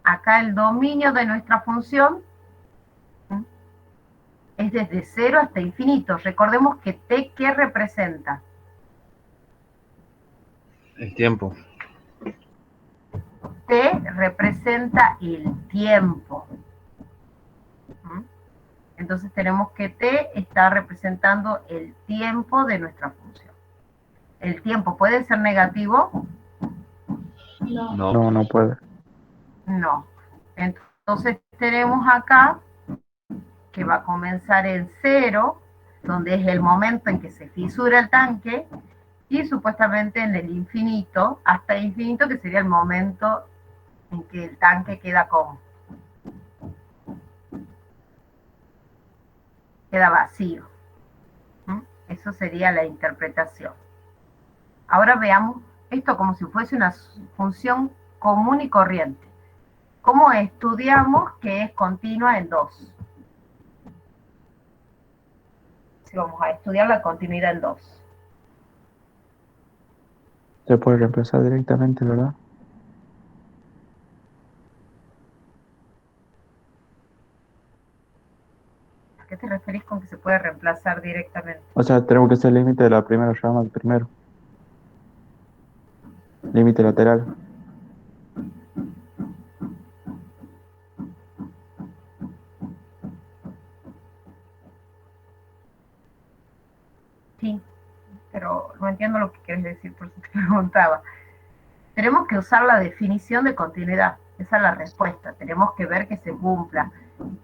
Acá el dominio de nuestra función es desde 0 hasta infinito. Recordemos que T, ¿qué representa? El tiempo. T representa el tiempo. Entonces tenemos que T está representando el tiempo de nuestra función. ¿El tiempo puede ser negativo? No, no puede. No. Entonces tenemos acá que va a comenzar en 0, donde es el momento en que se fisura el tanque, y supuestamente en el infinito, hasta infinito, que sería el momento en que el tanque queda como queda vacío. ¿Mm? Eso sería la interpretación. Ahora veamos esto como si fuese una función común y corriente. ¿Cómo estudiamos que es continua en 2? Si vamos a estudiar la continuidad en 2. Se puede reemplazar directamente, ¿verdad? ¿A qué te referís con que se puede reemplazar directamente? O sea, tenemos que hacer el límite de la primera llama al primero. Límite lateral. Sí, pero no entiendo lo que quieres decir, por eso te preguntaba. Tenemos que usar la definición de continuidad. Esa es la respuesta. Tenemos que ver que se cumpla,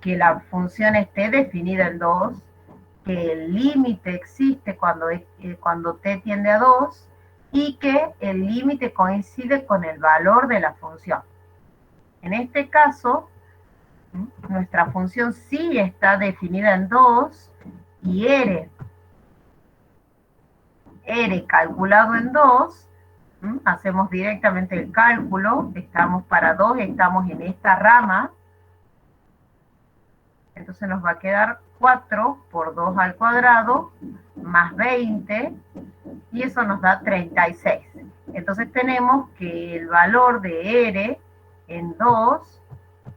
que la función esté definida en 2, que el límite existe cuando t tiende a 2 y que el límite coincide con el valor de la función. En este caso, nuestra función sí está definida en 2 y R calculado en 2, hacemos directamente el cálculo, estamos para 2, estamos en esta rama, entonces nos va a quedar 4 por 2 al cuadrado más 20, y eso nos da 36. Entonces tenemos que el valor de R en 2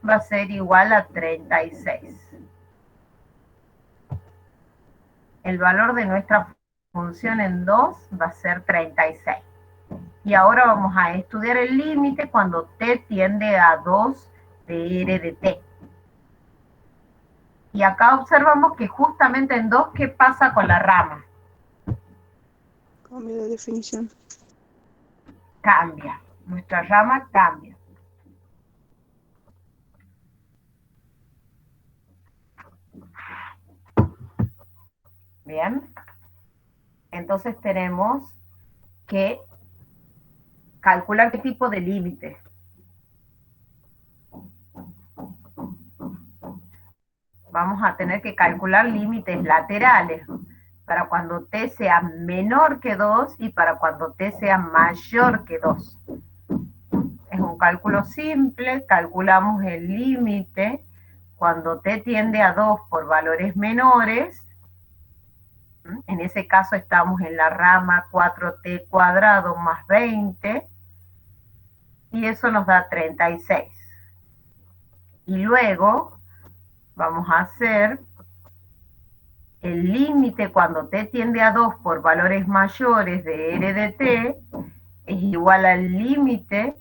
va a ser igual a 36. El valor de nuestra función en 2 va a ser 36. Y ahora vamos a estudiar el límite cuando t tiende a 2 de R de t. Y acá observamos que justamente en 2, ¿qué pasa con la rama? Cambio de definición. Cambia. Nuestra rama cambia. Bien. Entonces tenemos que calcular qué tipo de límite. Vamos a tener que calcular límites laterales para cuando t sea menor que 2 y para cuando t sea mayor que 2. Es un cálculo simple, calculamos el límite cuando t tiende a 2 por valores menores. En ese caso estamos en la rama 4t cuadrado más 20, y eso nos da 36. Y luego vamos a hacer el límite cuando t tiende a 2 por valores mayores de R de t, es igual al límite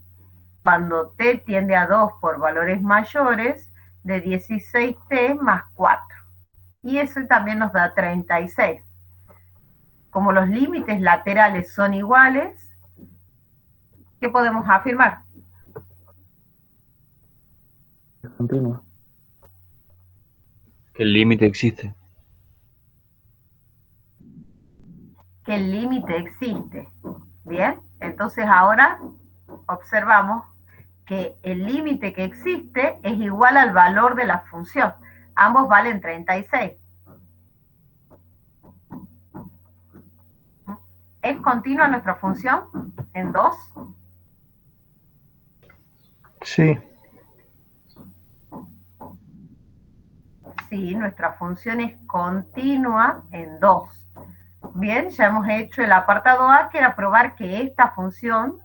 cuando t tiende a 2 por valores mayores de 16t más 4. Y eso también nos da 36. Como los límites laterales son iguales, ¿qué podemos afirmar? Continua. Que el límite existe. Que el límite existe. Bien, entonces ahora observamos que el límite que existe es igual al valor de la función. Ambos valen 36. ¿Es continua nuestra función en 2? Sí, Sí, nuestra función es continua en 2. Bien, ya hemos hecho el apartado A, que era probar que esta función,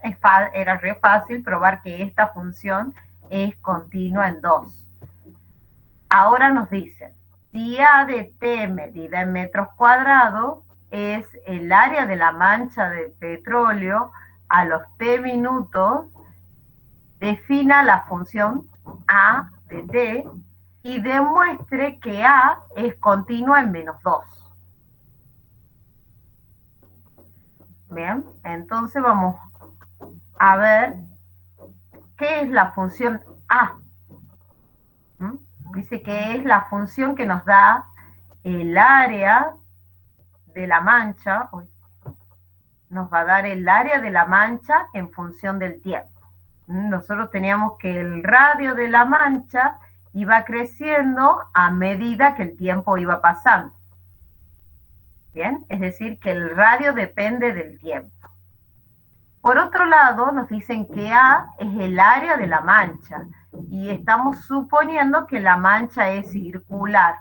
era re fácil probar que esta función es continua en 2. Ahora nos dicen, si A de t medida en metros cuadrados es el área de la mancha de petróleo a los t minutos, defina la función A de t y demuestre que A es continua en menos 2. Bien, entonces vamos a ver qué es la función A. Dice que es la función que nos da el área de la mancha, nos va a dar el área de la mancha en función del tiempo. Nosotros teníamos que el radio de la mancha iba creciendo a medida que el tiempo iba pasando. ¿Bien? Es decir, que el radio depende del tiempo. Por otro lado, nos dicen que A es el área de la mancha y estamos suponiendo que la mancha es circular.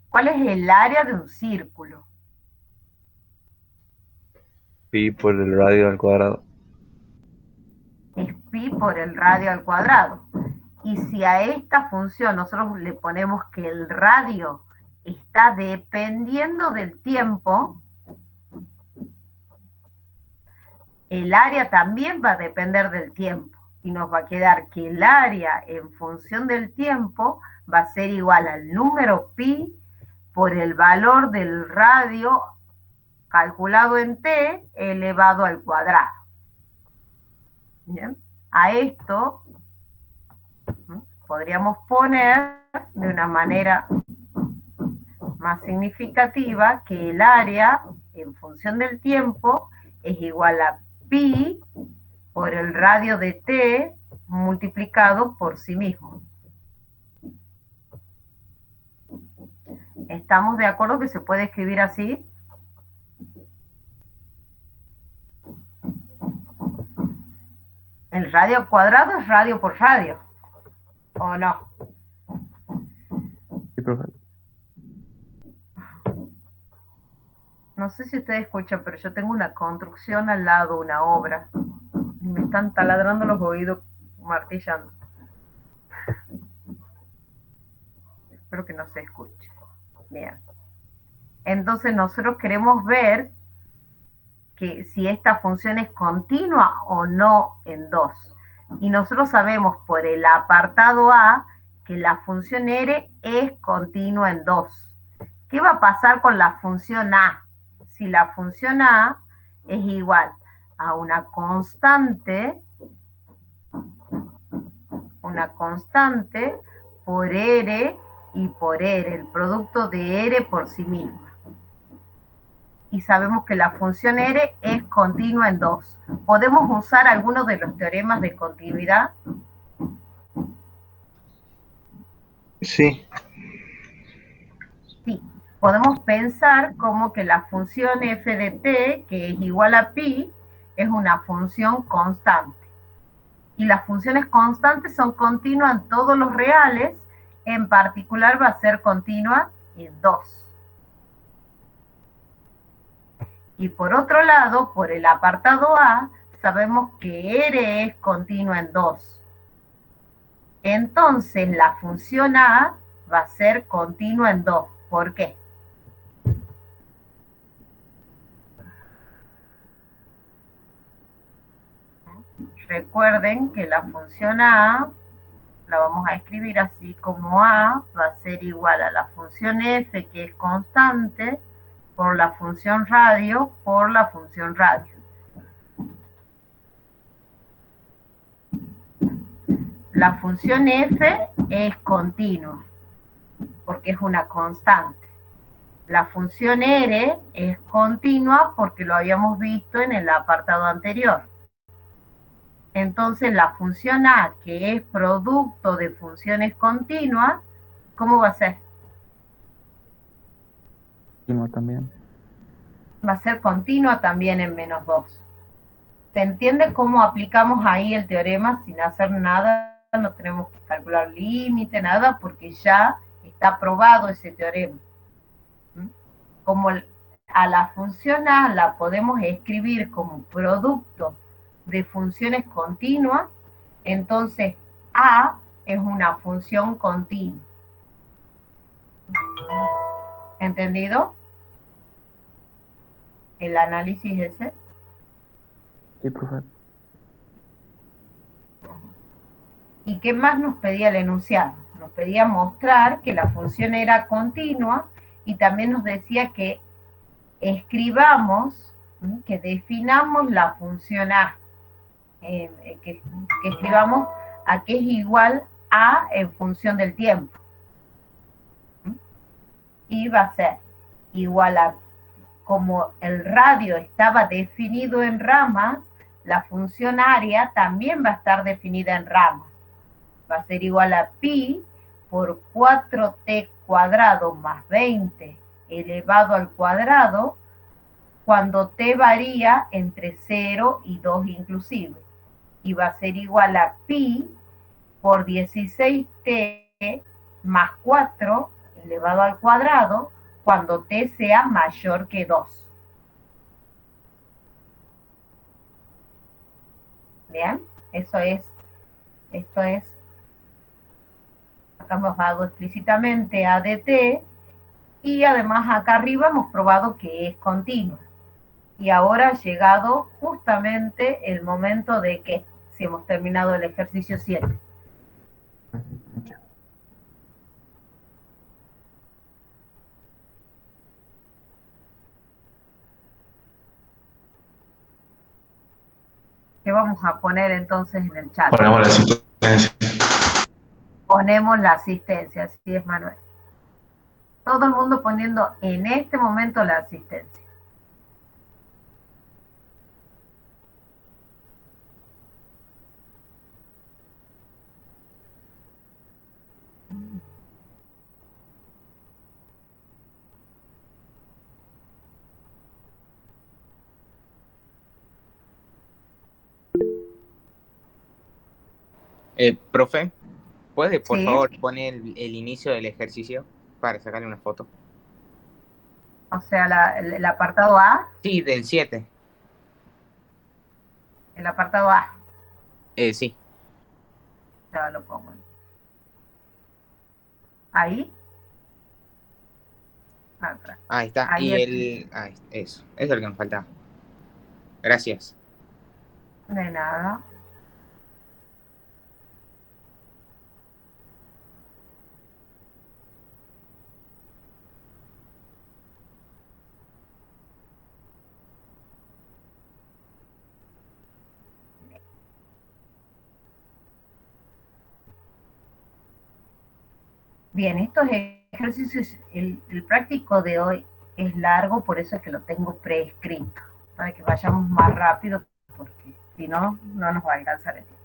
¿Cuál es el área de un círculo? Pi por el radio al cuadrado. Es pi por el radio al cuadrado. Y si a esta función nosotros le ponemos que el radio está dependiendo del tiempo, el área también va a depender del tiempo. Y nos va a quedar que el área en función del tiempo va a ser igual al número pi por el valor del radio calculado en t elevado al cuadrado. ¿Bien? A esto podríamos poner de una manera más significativa que el área en función del tiempo es igual a pi por el radio de t multiplicado por sí mismo. ¿Estamos de acuerdo que se puede escribir así? El radio al cuadrado es radio por radio, ¿o no? Sí, profe. No sé si ustedes escuchan, pero yo tengo una construcción al lado, una obra. Y me están taladrando los oídos, martillando. Espero que no se escuche. Bien. Entonces nosotros queremos ver que si esta función es continua o no en 2. Y nosotros sabemos por el apartado A que la función R es continua en 2. ¿Qué va a pasar con la función A? Si la función A es igual a una constante por R y por R, el producto de R por sí misma. Y sabemos que la función R es continua en 2. ¿Podemos usar algunos de los teoremas de continuidad? Sí, Sí. Podemos pensar como que la función f de t, que es igual a pi, es una función constante. Y las funciones constantes son continuas en todos los reales, en particular va a ser continua en 2. Y por otro lado, por el apartado A, sabemos que R es continua en 2. Entonces, la función A va a ser continua en 2. ¿Por qué? Recuerden que la función A la vamos a escribir así como A va a ser igual a la función f, que es constante, por la función radio, por la función radio. La función f es continua, porque es una constante. La función r es continua porque lo habíamos visto en el apartado anterior. Entonces la función A, que es producto de funciones continuas, ¿cómo va a ser? Continua también. Va a ser continua también en menos 2. ¿Se entiende cómo aplicamos ahí el teorema sin hacer nada? No tenemos que calcular límite, nada, porque ya está probado ese teorema. Como a la función A la podemos escribir como producto de funciones continuas, entonces A es una función continua. ¿Entendido? El análisis ese. Sí, profe. ¿Y qué más nos pedía el enunciado? Nos pedía mostrar que la función era continua y también nos decía que escribamos, que definamos la función A. Que escribamos a que es igual a en función del tiempo. Y va a ser igual a, como el radio estaba definido en ramas, la función área también va a estar definida en ramas. Va a ser igual a pi por 4t cuadrado más 20 elevado al cuadrado cuando t varía entre 0 y 2 inclusive. Y va a ser igual a pi por 16t más 4 elevado al cuadrado cuando t sea mayor que 2. ¿Bien? Esto es, acá hemos dado explícitamente a dt, y además acá arriba hemos probado que es continua. Y ahora ha llegado justamente el momento de que, si hemos terminado el ejercicio 7. ¿Qué vamos a poner entonces en el chat? Ponemos la asistencia. Ponemos la asistencia, así es, Manuel. Todo el mundo poniendo en este momento la asistencia. Profe, ¿puede por Sí. favor poner el inicio del ejercicio para sacarle una foto? O sea, el apartado A, Sí, del 7. el apartado A, Sí. ya lo pongo. Ahí. Atrás. Ahí está. Ahí Y eso es lo que nos faltaba. Gracias. De nada. Bien, estos ejercicios, el práctico de hoy es largo, por eso es que lo tengo preescrito, para que vayamos más rápido, porque si no, no nos va a alcanzar el tiempo.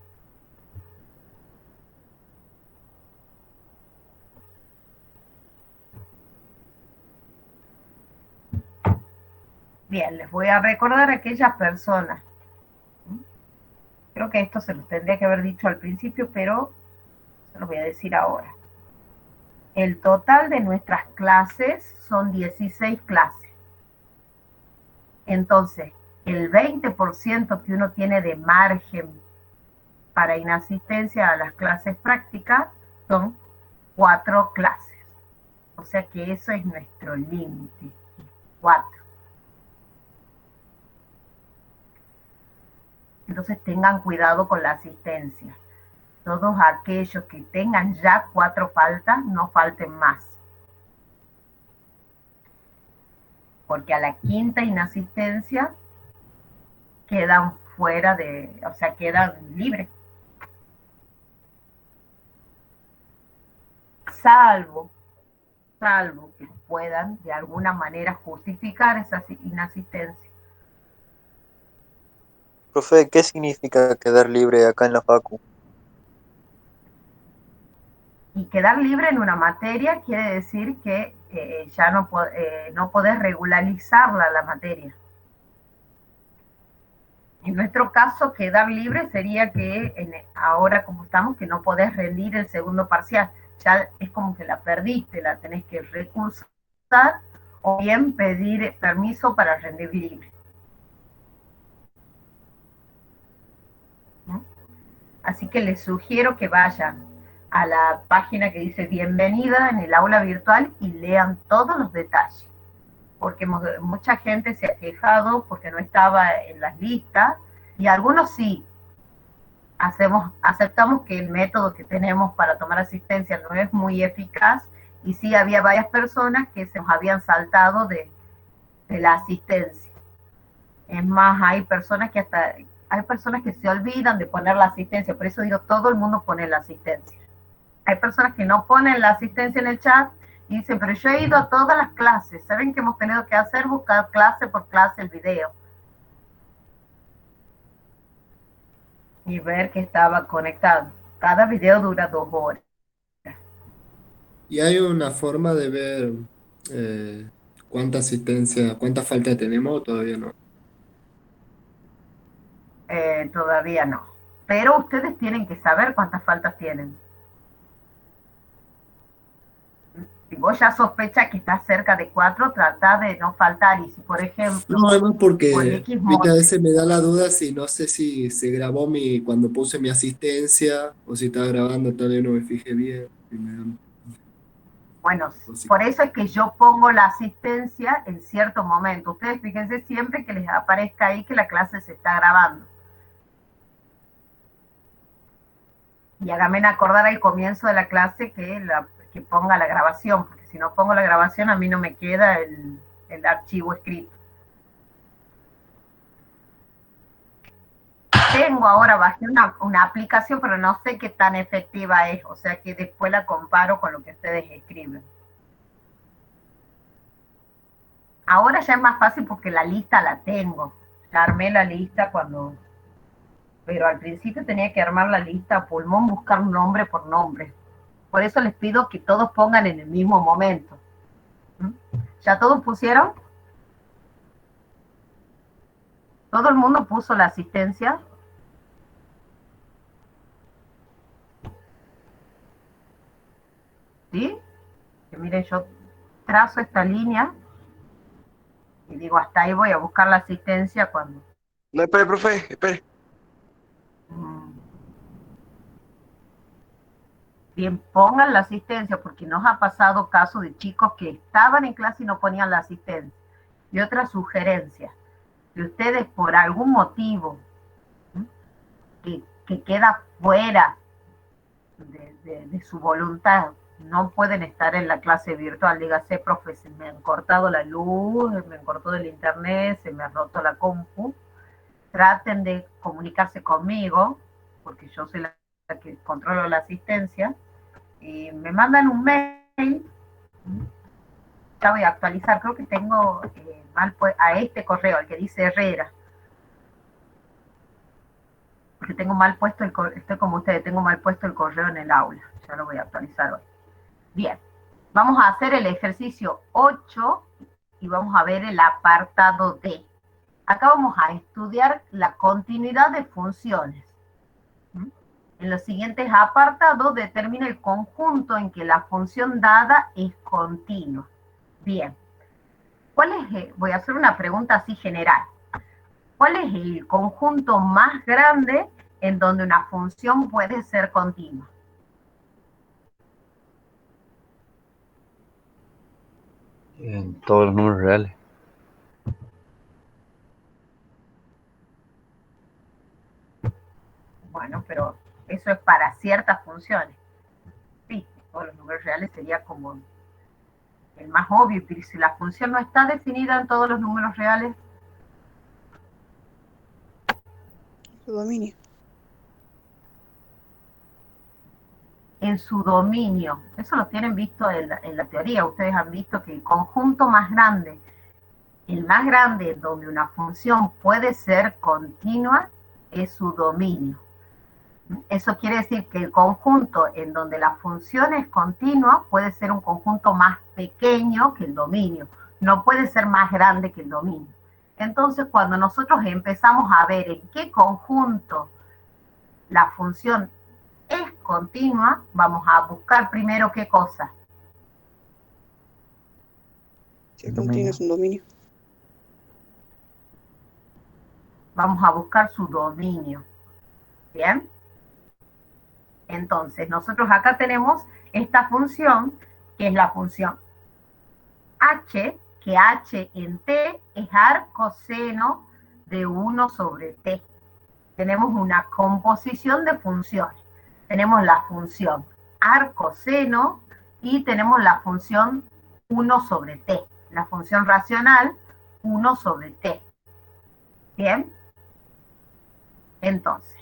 Bien, les voy a recordar a aquellas personas. Creo que esto se los tendría que haber dicho al principio, pero se los voy a decir ahora. El total de nuestras clases son 16 clases. Entonces, el 20% que uno tiene de margen para inasistencia a las clases prácticas son 4 clases. O sea que eso es nuestro límite, 4. Entonces tengan cuidado con la asistencia. Todos aquellos que tengan ya 4 faltas, no falten más. Porque a la quinta inasistencia quedan fuera de, o sea, quedan libres. Salvo que puedan de alguna manera justificar esa inasistencia. Profe, ¿qué significa quedar libre acá en la facu? Y quedar libre en una materia quiere decir que ya no podés regularizarla la materia. En nuestro caso, quedar libre sería que ahora como estamos, que no podés rendir el segundo parcial. Ya es como que la perdiste, la tenés que recursar o bien pedir permiso para rendir libre. ¿no? Así que les sugiero que vayan a la página que dice bienvenida en el aula virtual y lean todos los detalles. Porque mucha gente se ha quejado porque no estaba en las listas, y algunos sí. Aceptamos que el método que tenemos para tomar asistencia no es muy eficaz, y sí había varias personas que se nos habían saltado de la asistencia. Es más, hay personas que se olvidan de poner la asistencia, por eso digo, todo el mundo pone la asistencia. Hay personas que no ponen la asistencia en el chat y dicen, pero yo he ido a todas las clases. ¿Saben qué hemos tenido que hacer? Buscar clase por clase el video. Y ver que estaba conectado. Cada video dura 2 horas. Y hay una forma de ver ¿Cuánta asistencia, cuánta falta tenemos o todavía no? Todavía no. Pero ustedes tienen que saber cuántas faltas tienen. Si vos ya sospechas que estás cerca de 4, trata de no faltar. Y si, por ejemplo, No, además por porque, X viste, a motivo, veces me da la duda si no sé si se grabó cuando puse mi asistencia o si estaba grabando, tal vez no me fijé bien. Y me da bueno, cosita. por eso es que yo pongo la asistencia en cierto momento. Ustedes fíjense siempre que les aparezca ahí que la clase se está grabando. Y háganme acordar al comienzo de la clase que ponga la grabación, porque si no pongo la grabación a mí no me queda el archivo escrito. Tengo ahora, bajé una aplicación, pero no sé qué tan efectiva es, o sea que después la comparo con lo que ustedes escriben. Ahora ya es más fácil porque la lista la tengo. Ya armé la lista pero al principio tenía que armar la lista a pulmón, buscar nombre por nombre. Por eso les pido que todos pongan en el mismo momento. ¿Mm? ¿Ya todos pusieron? ¿Todo el mundo puso la asistencia? ¿Sí? Que miren, yo trazo esta línea y digo, hasta ahí voy a buscar la asistencia cuando... No, espere, profe, espere. Bien, pongan la asistencia, porque nos ha pasado casos de chicos que estaban en clase y no ponían la asistencia. Y otra sugerencia, si ustedes por algún motivo que queda fuera de su voluntad, no pueden estar en la clase virtual, dígase, profe, se me han cortado la luz, me han cortado el internet, se me ha roto la compu, traten de comunicarse conmigo, porque yo soy la que controlo la asistencia, y me mandan un mail, ya voy a actualizar, creo que tengo mal a este correo, al que dice Herrera, porque tengo mal puesto estoy como ustedes, tengo mal puesto el correo en el aula, ya lo voy a actualizar hoy. Bien, vamos a hacer el ejercicio 8 y vamos a ver el apartado D. Acá vamos a estudiar la continuidad de funciones. En los siguientes apartados determina el conjunto en que la función dada es continua. Bien, voy a hacer una pregunta así general. ¿Cuál es el conjunto más grande en donde una función puede ser continua? En todos los números reales. Bueno, pero eso es para ciertas funciones. Sí, todos los números reales sería como el más obvio, pero si la función no está definida en todos los números reales, Su dominio. en su dominio, eso lo tienen visto en la teoría, ustedes han visto que el conjunto más grande, el más grande donde una función puede ser continua, es su dominio. Eso quiere decir que el conjunto en donde la función es continua puede ser un conjunto más pequeño que el dominio, no puede ser más grande que el dominio. Entonces, cuando nosotros empezamos a ver en qué conjunto la función es continua, vamos a buscar primero qué cosa. Si es continuo es un dominio. Vamos a buscar su dominio. ¿Bien? Entonces, nosotros acá tenemos esta función, que es la función h, que h en t es arcoseno de 1 sobre t. Tenemos una composición de funciones. Tenemos la función arcoseno y tenemos la función 1 sobre t, la función racional 1 sobre t. ¿Bien? Entonces,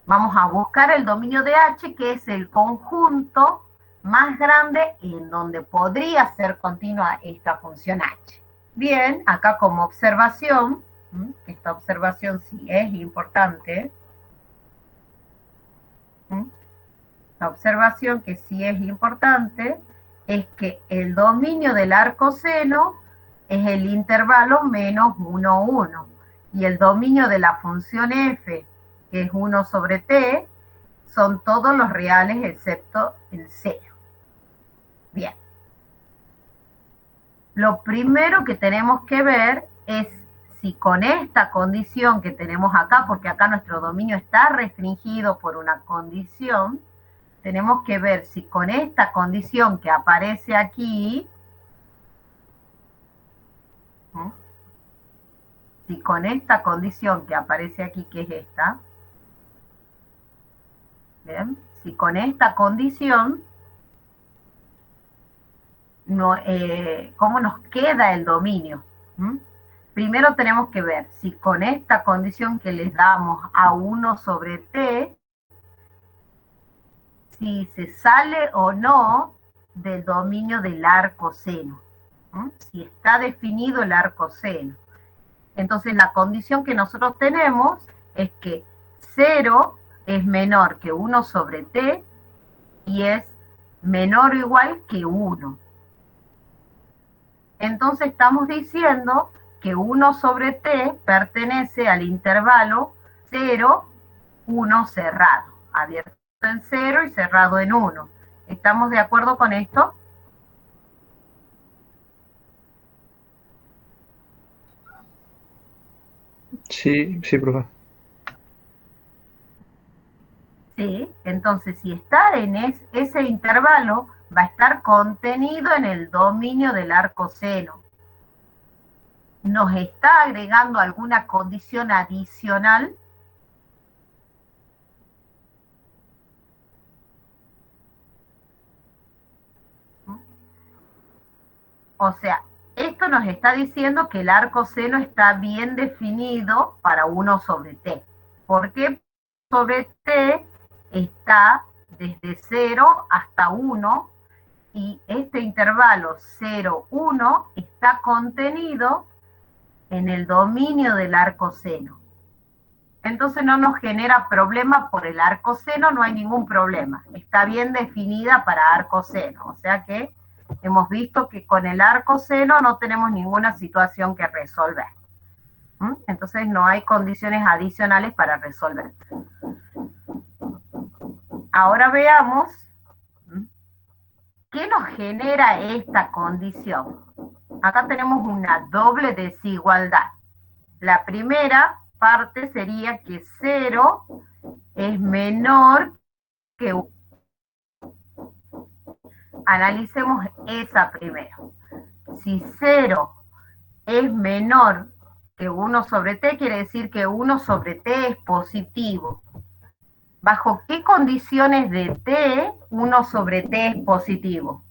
vamos a buscar el dominio de H, que es el conjunto más grande en donde podría ser continua esta función H. Bien, acá como observación, esta observación sí es importante, la observación que sí es importante es que el dominio del arcoseno es el intervalo menos 1, 1. Y el dominio de la función f, que es 1 sobre t, son todos los reales excepto el 0. Bien. Lo primero que tenemos que ver es si con esta condición que tenemos acá, porque acá nuestro dominio está restringido por una condición, tenemos que ver si con esta condición que aparece aquí, si con esta condición que aparece aquí, que es esta, ¿bien? Si con esta condición, no, ¿cómo nos queda el dominio? Primero tenemos que ver si con esta condición que les damos a 1 sobre t, si se sale o no del dominio del arco seno, si está definido el arco seno. Entonces la condición que nosotros tenemos es que 0 es menor que 1 sobre t y es menor o igual que 1. Entonces estamos diciendo que 1 sobre t pertenece al intervalo 0, 1 cerrado, abierto en 0 y cerrado en 1. ¿Estamos de acuerdo con esto? Sí, sí, profe. Sí, entonces si está en ese intervalo, va a estar contenido en el dominio del arco seno. ¿Nos está agregando alguna condición adicional? O sea, esto nos está diciendo que el arco seno está bien definido para 1 sobre t. ¿Por qué sobre t está desde 0 hasta 1? Y este intervalo 0, 1 está contenido en el dominio del arco seno. Entonces no nos genera problema por el arco seno, no hay ningún problema. Está bien definida para arco seno. O sea que hemos visto que con el arco seno no tenemos ninguna situación que resolver. Entonces no hay condiciones adicionales para resolver. Ahora veamos qué nos genera esta condición. Acá tenemos una doble desigualdad. La primera parte sería que 0 es menor que 1. Analicemos esa primero. Si 0 es menor que 1 sobre t, quiere decir que 1 sobre t es positivo. ¿Bajo qué condiciones de t 1 sobre t es positivo?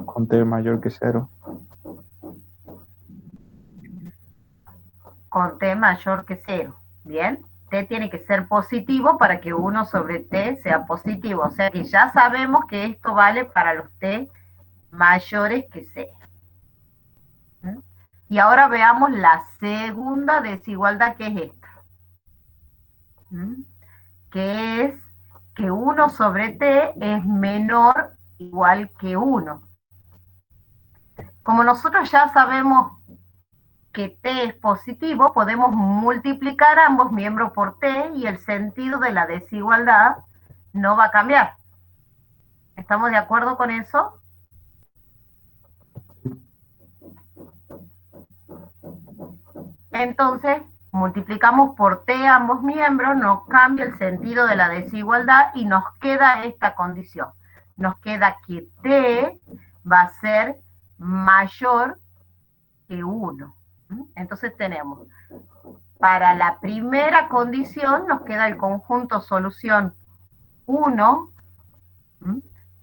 Con t mayor que 0. Con t mayor que 0. Bien, t tiene que ser positivo para que 1 sobre t sea positivo. O sea que ya sabemos que esto vale para los t mayores que 0. Y ahora veamos la segunda desigualdad, que es esta. Que es que 1 sobre t es menor o igual que 1. Como nosotros ya sabemos que t es positivo, podemos multiplicar ambos miembros por t y el sentido de la desigualdad no va a cambiar. ¿Estamos de acuerdo con eso? Entonces, multiplicamos por t ambos miembros, no cambia el sentido de la desigualdad y nos queda esta condición. Nos queda que t va a ser mayor que 1. Entonces tenemos, para la primera condición nos queda el conjunto solución 1,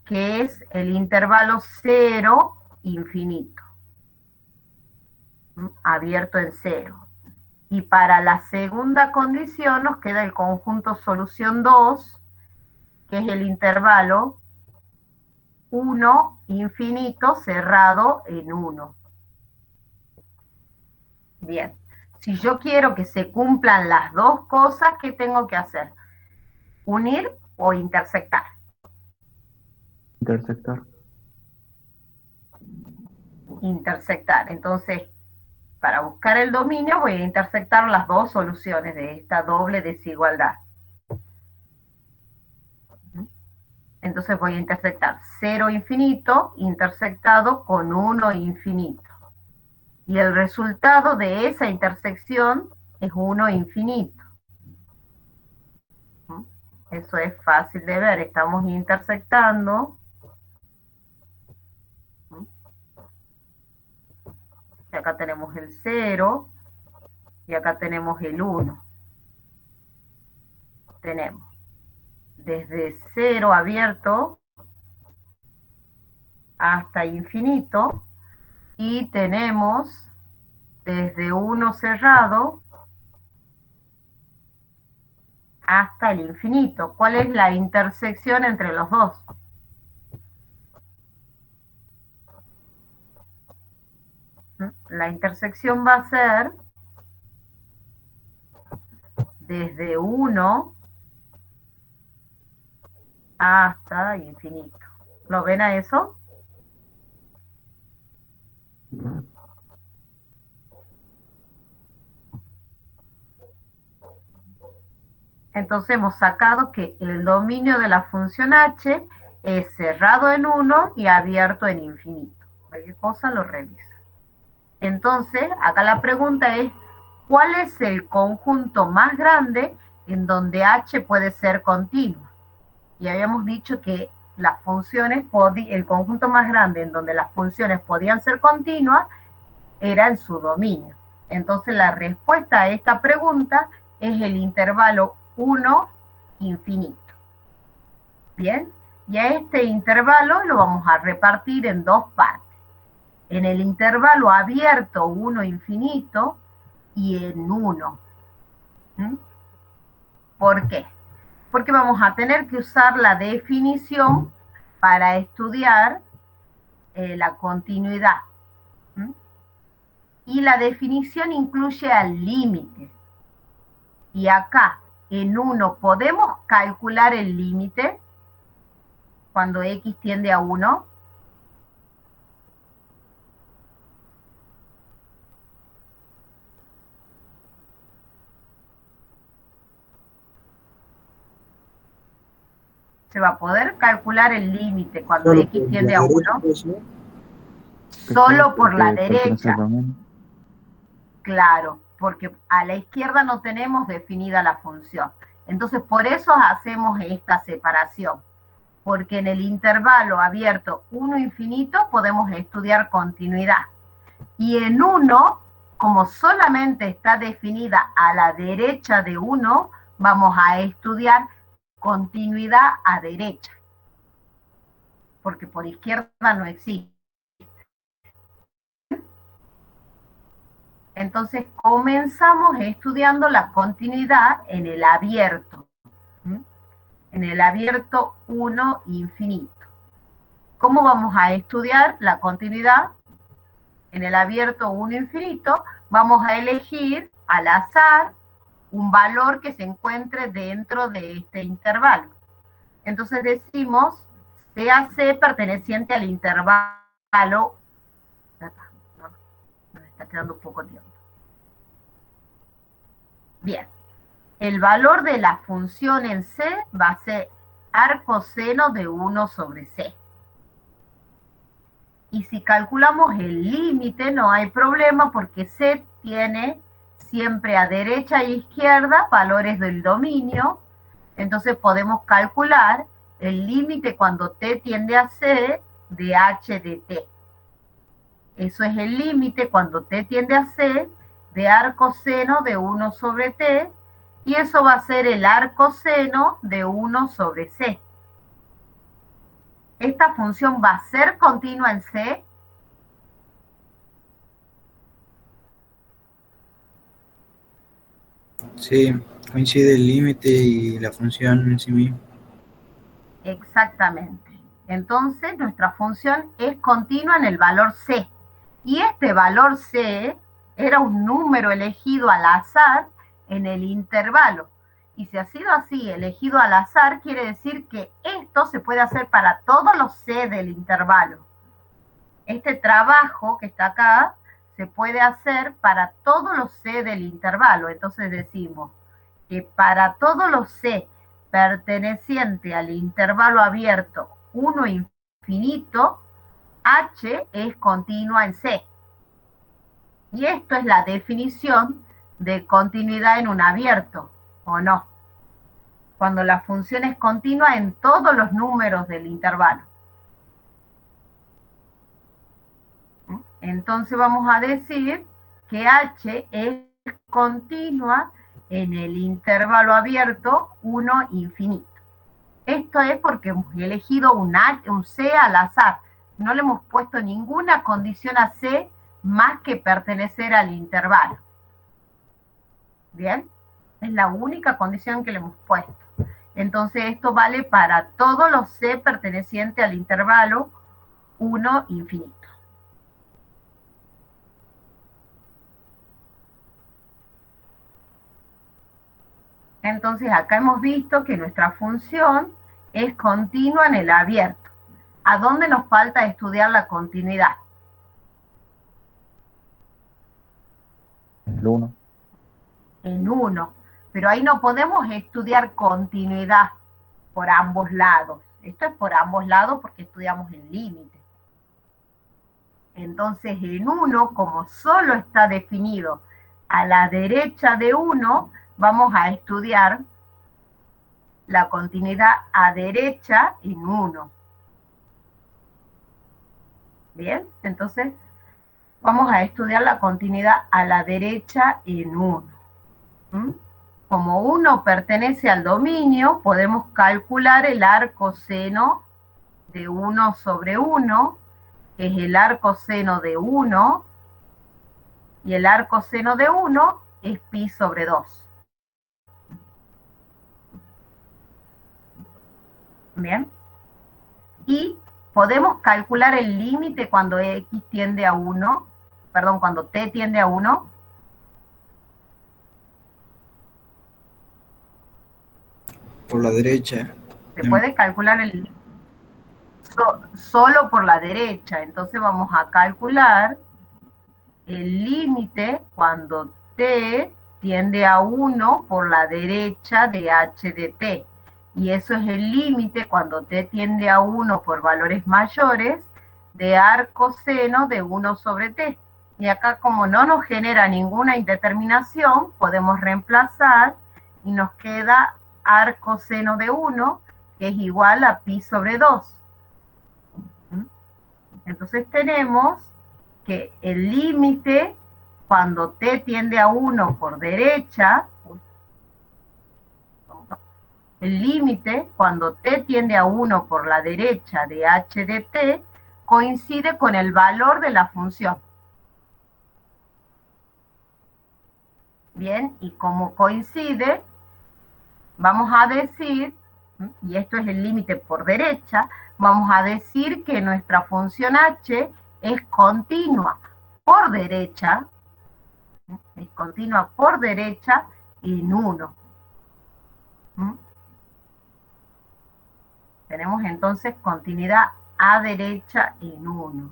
que es el intervalo 0, infinito, abierto en 0. Y para la segunda condición nos queda el conjunto solución 2, que es el intervalo 1 infinito cerrado en 1. Bien. Si yo quiero que se cumplan las dos cosas, ¿qué tengo que hacer? ¿Unir o intersectar? Intersectar. Intersectar. Entonces, para buscar el dominio voy a intersectar las dos soluciones de esta doble desigualdad. Entonces voy a intersectar 0 infinito intersectado con 1 infinito. Y el resultado de esa intersección es 1 infinito. Eso es fácil de ver. Estamos intersectando. Y acá tenemos el 0 y acá tenemos el 1. Tenemos desde 0 abierto hasta infinito y tenemos desde 1 cerrado hasta el infinito. ¿Cuál es la intersección entre los dos? La intersección va a ser desde 1 hasta infinito. ¿Lo ven a eso? Entonces hemos sacado que el dominio de la función h es cerrado en 1 y abierto en infinito. Cualquier cosa lo revisa. Entonces, acá la pregunta es, ¿cuál es el conjunto más grande en donde h puede ser continua? Y habíamos dicho que las funciones, el conjunto más grande en donde las funciones podían ser continuas era en su dominio. Entonces la respuesta a esta pregunta es el intervalo 1 infinito. Bien, y a este intervalo lo vamos a repartir en dos partes. En el intervalo abierto 1 infinito y en 1. ¿Por qué? Porque vamos a tener que usar la definición para estudiar la continuidad. Y la definición incluye al límite. Y acá, en 1, ¿podemos calcular el límite cuando x tiende a 1? ¿Se va a poder calcular el límite cuando Solo x por tiende la a 1? derecha, pues, ¿no? Solo por la Porque no sé el derecha. dominio. Claro, porque a la izquierda no tenemos definida la función. Entonces, por eso hacemos esta separación. Porque en el intervalo abierto 1 infinito podemos estudiar continuidad. Y en 1, como solamente está definida a la derecha de 1, vamos a estudiar continuidad a derecha. Porque por izquierda no existe. Entonces comenzamos estudiando la continuidad en el abierto. En el abierto 1 infinito. ¿Cómo vamos a estudiar la continuidad? En el abierto 1 infinito vamos a elegir al azar un valor que se encuentre dentro de este intervalo. Entonces decimos CAC perteneciente al intervalo. Me está quedando poco tiempo. Bien. El valor de la función en C va a ser arcoseno de 1 sobre C. Y si calculamos el límite no hay problema porque C tiene siempre a derecha e izquierda valores del dominio. Entonces podemos calcular el límite cuando t tiende a C de h de t. Eso es el límite cuando t tiende a C de arcoseno de 1 sobre t. Y eso va a ser el arcoseno de 1 sobre C. ¿Esta función va a ser continua en C? Sí, coincide el límite y la función en sí misma. Exactamente. Entonces nuestra función es continua en el valor c. Y este valor c era un número elegido al azar en el intervalo. Y si ha sido así, elegido al azar, quiere decir que esto se puede hacer para todos los c del intervalo. Este trabajo que está acá se puede hacer para todos los c del intervalo. Entonces decimos que para todos los c pertenecientes al intervalo abierto 1 infinito, h es continua en c. Y esto es la definición de continuidad en un abierto, ¿o no? Cuando la función es continua en todos los números del intervalo. Entonces vamos a decir que h es continua en el intervalo abierto 1 infinito. Esto es porque hemos elegido un c al azar. No le hemos puesto ninguna condición a c más que pertenecer al intervalo. ¿Bien? Es la única condición que le hemos puesto. Entonces esto vale para todos los c pertenecientes al intervalo 1 infinito. Entonces acá hemos visto que nuestra función es continua en el abierto. ¿A dónde nos falta estudiar la continuidad? El 1. En 1. Pero ahí no podemos estudiar continuidad por ambos lados. Esto es por ambos lados porque estudiamos el límite. Entonces en 1, como solo está definido a la derecha de 1, vamos a estudiar la continuidad a derecha en 1. Bien, entonces vamos a estudiar la continuidad a la derecha en 1. Como 1 pertenece al dominio, podemos calcular el arco seno de 1 sobre 1, que es el arco seno de 1, y el arco seno de 1 es pi sobre 2. Bien. Y podemos calcular el límite cuando x tiende a 1, perdón, cuando t tiende a 1. Por la derecha. Se puede calcular el límite solo por la derecha. Entonces vamos a calcular el límite cuando t tiende a 1 por la derecha de h de t. Y eso es el límite cuando t tiende a 1 por valores mayores de arco seno de 1 sobre t. Y acá, como no nos genera ninguna indeterminación, podemos reemplazar y nos queda arco seno de 1, que es igual a pi sobre 2. Entonces tenemos que el límite cuando t tiende a 1 por derecha, el límite cuando t tiende a 1 por la derecha de h de t coincide con el valor de la función. Bien, y como coincide, vamos a decir, y esto es el límite por derecha, vamos a decir que nuestra función h es continua por derecha, es continua por derecha en 1. Tenemos entonces continuidad a derecha en 1.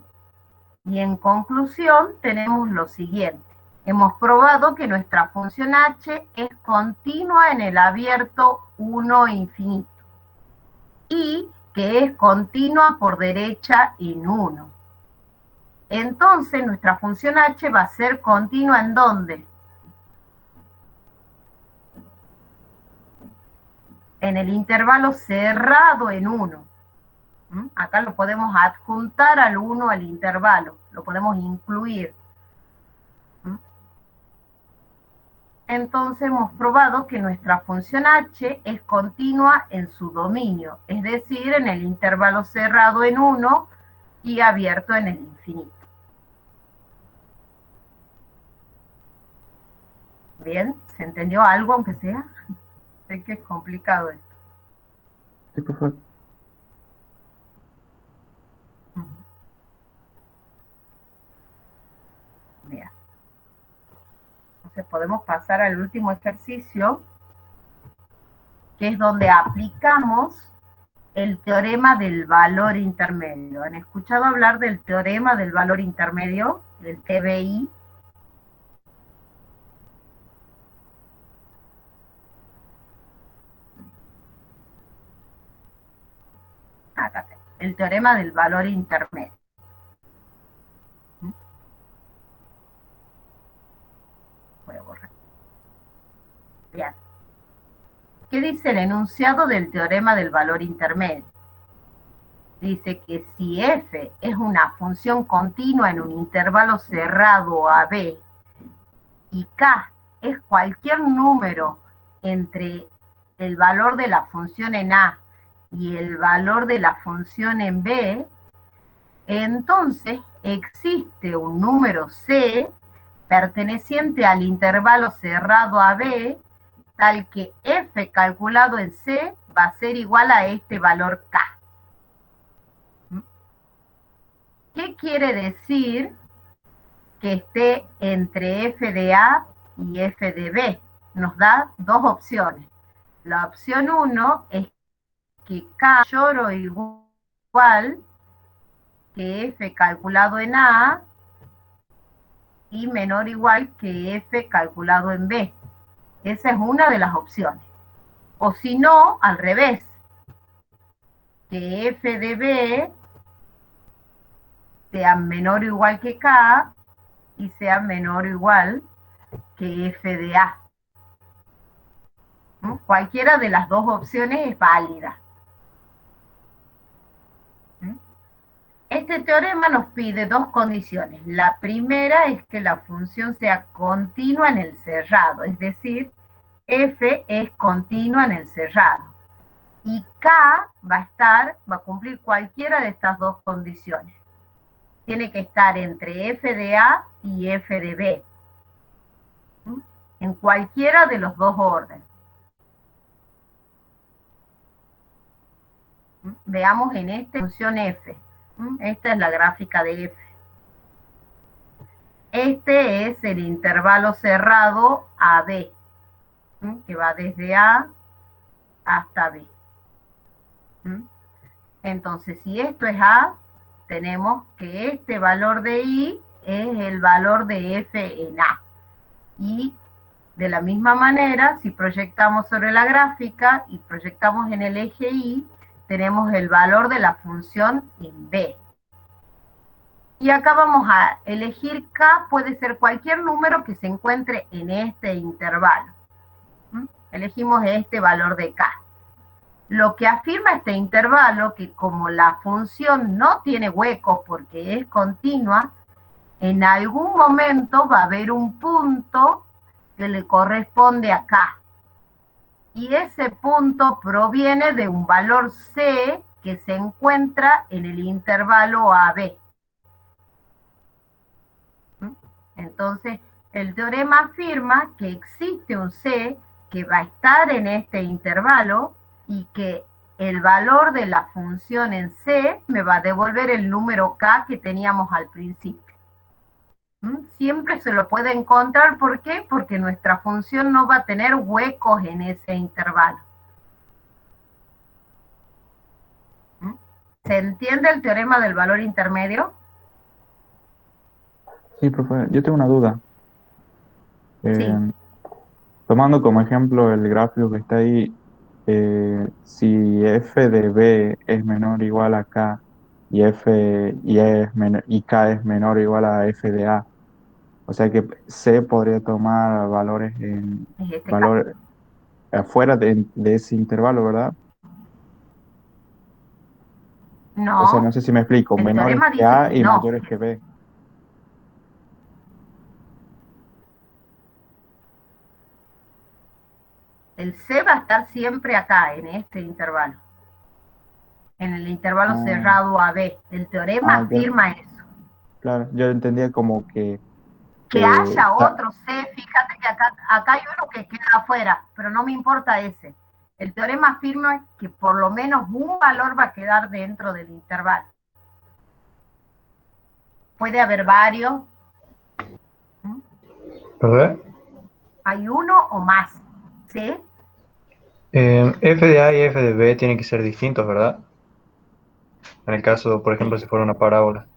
Y en conclusión tenemos lo siguiente. Hemos probado que nuestra función h es continua en el abierto 1 infinito y que es continua por derecha en 1. Entonces nuestra función h va a ser continua ¿en dónde? En el intervalo cerrado en 1. Acá lo podemos adjuntar al 1 al intervalo, lo podemos incluir. Entonces hemos probado que nuestra función h es continua en su dominio, es decir, en el intervalo cerrado en 1 y abierto en el infinito. Bien, ¿se entendió algo aunque sea? Sé que es complicado esto. Sí, por favor. podemos pasar al último ejercicio, que es donde aplicamos el teorema del valor intermedio. ¿Han escuchado hablar del teorema del valor intermedio, del TBI? Acá está, el teorema del valor intermedio. Voy a borrar. Bien. ¿Qué dice el enunciado del teorema del valor intermedio? Dice que si f es una función continua en un intervalo cerrado AB y k es cualquier número entre el valor de la función en A y el valor de la función en B, entonces existe un número C perteneciente al intervalo cerrado AB, tal que f calculado en C va a ser igual a este valor K. ¿Qué quiere decir que esté entre f de A y f de B? Nos da dos opciones. La opción 1 es que K mayor o igual que f calculado en A y menor o igual que f calculado en B. Esa es una de las opciones. O si no, al revés, que f de B sea menor o igual que K y sea menor o igual que f de A. ¿Mm? Cualquiera de las dos opciones es válida. ¿Mm? Este teorema nos pide dos condiciones. La primera es que la función sea continua en el cerrado, es decir, f es continua en el cerrado. Y K va a cumplir cualquiera de estas dos condiciones. Tiene que estar entre f de A y f de B. ¿Mm? En cualquiera de los dos órdenes. ¿Mm? Veamos en esta función f. ¿Mm? Esta es la gráfica de f. Este es el intervalo cerrado AB, ¿Mm? que va desde A hasta B. ¿Mm? Entonces, si esto es A, tenemos que este valor de I es el valor de F en A. Y de la misma manera, si proyectamos sobre la gráfica y proyectamos en el eje Y, tenemos el valor de la función en B. Y acá vamos a elegir K, puede ser cualquier número que se encuentre en este intervalo. ¿Mm? Elegimos este valor de K. Lo que afirma este intervalo, que como la función no tiene huecos porque es continua, en algún momento va a haber un punto que le corresponde a K. Y ese punto proviene de un valor C que se encuentra en el intervalo AB. Entonces, el teorema afirma que existe un C que va a estar en este intervalo y que el valor de la función en C me va a devolver el número K que teníamos al principio. Siempre se lo puede encontrar, ¿por qué? Porque nuestra función no va a tener huecos en ese intervalo. ¿Se entiende el teorema del valor intermedio? Sí, profe, yo tengo una duda. Sí. Tomando como ejemplo el gráfico que está ahí, si f de b es menor o igual a k y y k es menor o igual a f de a, o sea que c podría tomar valores en Es este valor afuera de ese intervalo, ¿verdad? O sea, No, no sé si me explico, el menores teorema que dice a que y no. mayores que b. El C va a estar siempre acá, en este intervalo. En el intervalo Ah, cerrado AB. El teorema afirma eso. claro, yo entendía como que Que haya está, otro C, fíjate que acá hay uno que queda afuera, pero no me importa ese. El teorema afirma que por lo menos un valor va a quedar dentro del intervalo. Puede haber varios. ¿Verdad? Hay uno o más, ¿sí? F de A y F de B tienen que ser distintos, ¿verdad? En el caso, por ejemplo, Sí. si fuera una parábola.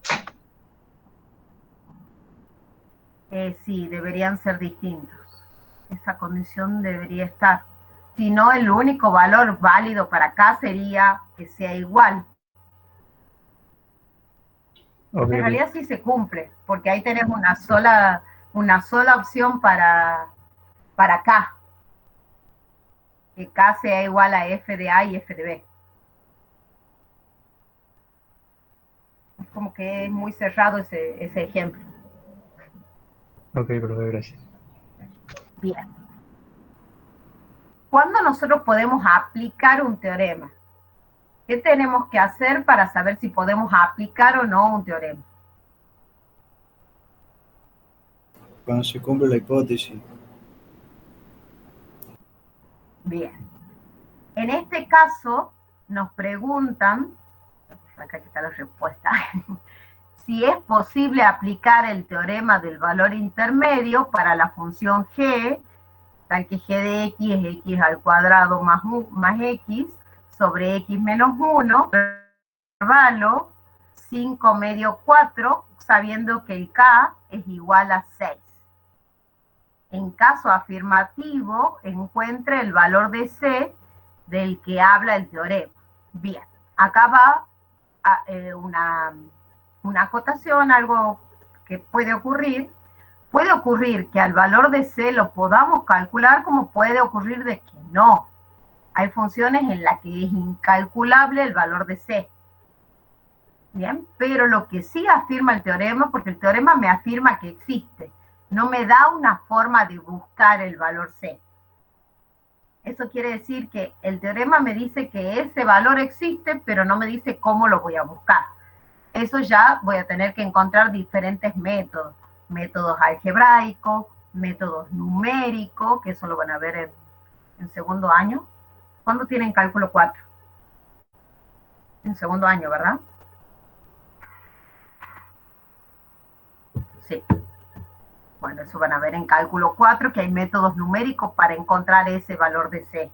Sí, deberían ser distintos. Esa condición debería estar. Si no, el único valor válido para acá sería que sea igual. Ok, En listo. realidad sí se cumple, porque ahí tenés una sola opción para K, que K sea igual a F de A y F de B. Es como que es muy cerrado ese ejemplo. Ok, profe, gracias. Bien. ¿Cuándo nosotros podemos aplicar un teorema? ¿Qué tenemos que hacer para saber si podemos aplicar o no un teorema? Cuando se cumple la hipótesis. Bien. En este caso, nos preguntan, acá está la respuesta, si es posible aplicar el teorema del valor intermedio para la función g, tal que g de x es x al cuadrado más x sobre x menos 1, intervalo 5 medio 4, sabiendo que el k es igual a 6. En caso afirmativo, encuentre el valor de c del que habla el teorema. Bien, acá va una acotación, algo que puede ocurrir. Puede ocurrir que al valor de c lo podamos calcular, como puede ocurrir de que no. Hay funciones en las que es incalculable el valor de c. Bien, pero lo que sí afirma el teorema, porque el teorema me afirma que existe, no me da una forma de buscar el valor c. Eso quiere decir que el teorema me dice que ese valor existe, pero no me dice cómo lo voy a buscar. Eso ya voy a tener que encontrar diferentes métodos. Métodos algebraicos, métodos numéricos, que eso lo van a ver en segundo año. ¿Cuándo tienen cálculo 4? En segundo año, ¿verdad? Sí. Bueno, eso van a ver en cálculo 4, que hay métodos numéricos para encontrar ese valor de c.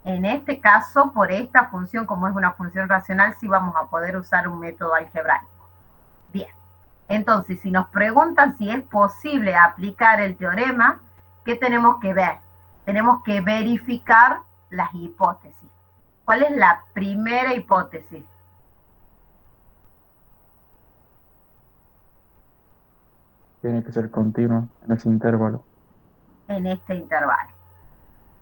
En este caso, por esta función, como es una función racional, sí vamos a poder usar un método algebraico. Bien. Entonces, si nos preguntan si es posible aplicar el teorema, ¿qué tenemos que ver? Tenemos que verificar las hipótesis. ¿Cuál es la primera hipótesis? Tiene que ser continuo en ese intervalo. En este intervalo.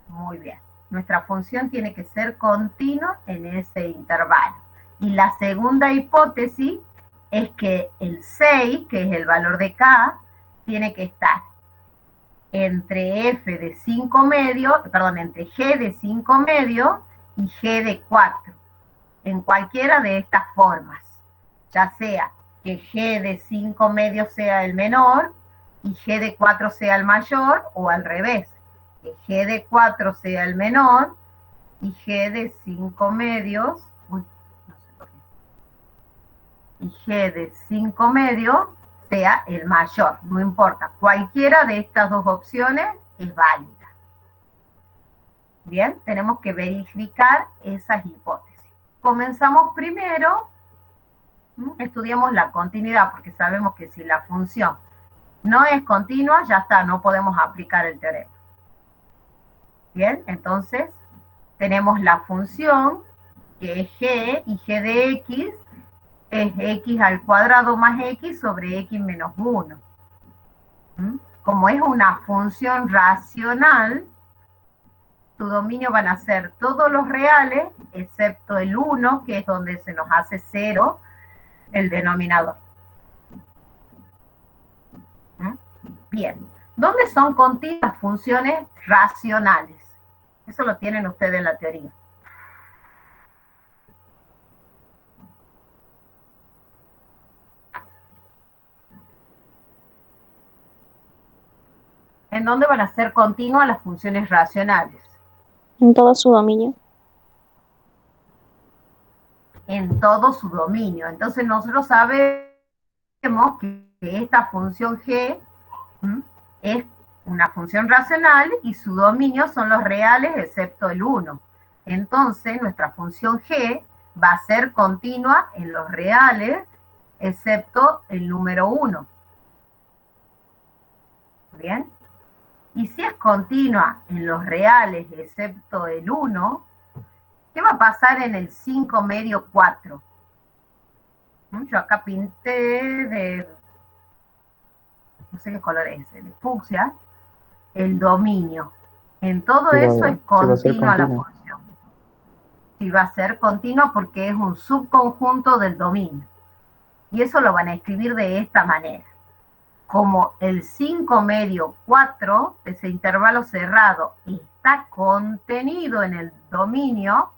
Muy bien. Nuestra función tiene que ser continua en ese intervalo. Y la segunda hipótesis es que el 6, que es el valor de k, tiene que estar entre f de 5 medios, perdón, entre g de 5 medios y g de 4, en cualquiera de estas formas, ya sea que g de 5 medios sea el menor y g de 4 sea el mayor, o al revés, que g de 4 sea el menor y g de 5 medios, y g de 5 medios sea el mayor, no importa, cualquiera de estas dos opciones es válida. Bien, tenemos que verificar esas hipótesis. Comenzamos primero, estudiamos la continuidad, porque sabemos que si la función no es continua, ya está, no podemos aplicar el teorema. Bien, entonces tenemos la función que es g, y g de x es x al cuadrado más x sobre x menos 1. Como es una función racional, tu dominio van a ser todos los reales, excepto el 1, que es donde se nos hace 0 el denominador. Bien, ¿dónde son continuas funciones racionales? Eso lo tienen ustedes en la teoría. ¿En dónde van a ser continuas las funciones racionales? En todo su dominio. En todo su dominio. Entonces nosotros sabemos que esta función g es una función racional y su dominio son los reales excepto el 1. Entonces, nuestra función g va a ser continua en los reales excepto el número 1. ¿Bien? Y si es continua en los reales excepto el 1, ¿qué va a pasar en el 5 medio 4? Yo acá pinté de, no sé qué color es, de fucsia, el dominio. En todo eso es Sí va a ser continua la continua. función. Sí va a ser continua porque es un subconjunto del dominio. Y eso lo van a escribir de esta manera. Como el 5 medio 4, ese intervalo cerrado, está contenido en el dominio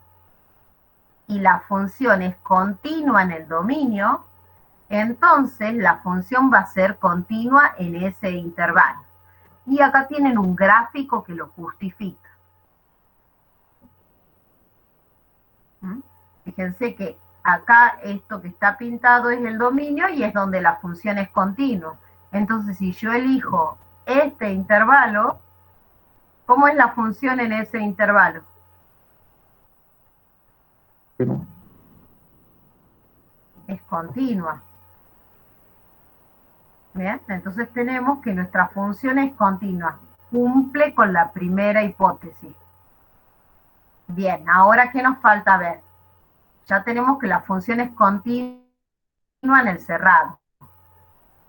y la función es continua en el dominio, entonces la función va a ser continua en ese intervalo. Y acá tienen un gráfico que lo justifica. Fíjense que acá esto que está pintado es el dominio y es donde la función es continua. Entonces, si yo elijo este intervalo, ¿cómo es la función en ese intervalo? Continua. Es continua. ¿Bien? Entonces tenemos que nuestra función es continua. Cumple con la primera hipótesis. Bien, ahora ¿qué nos falta ver? Ya tenemos que la función es continua en el cerrado.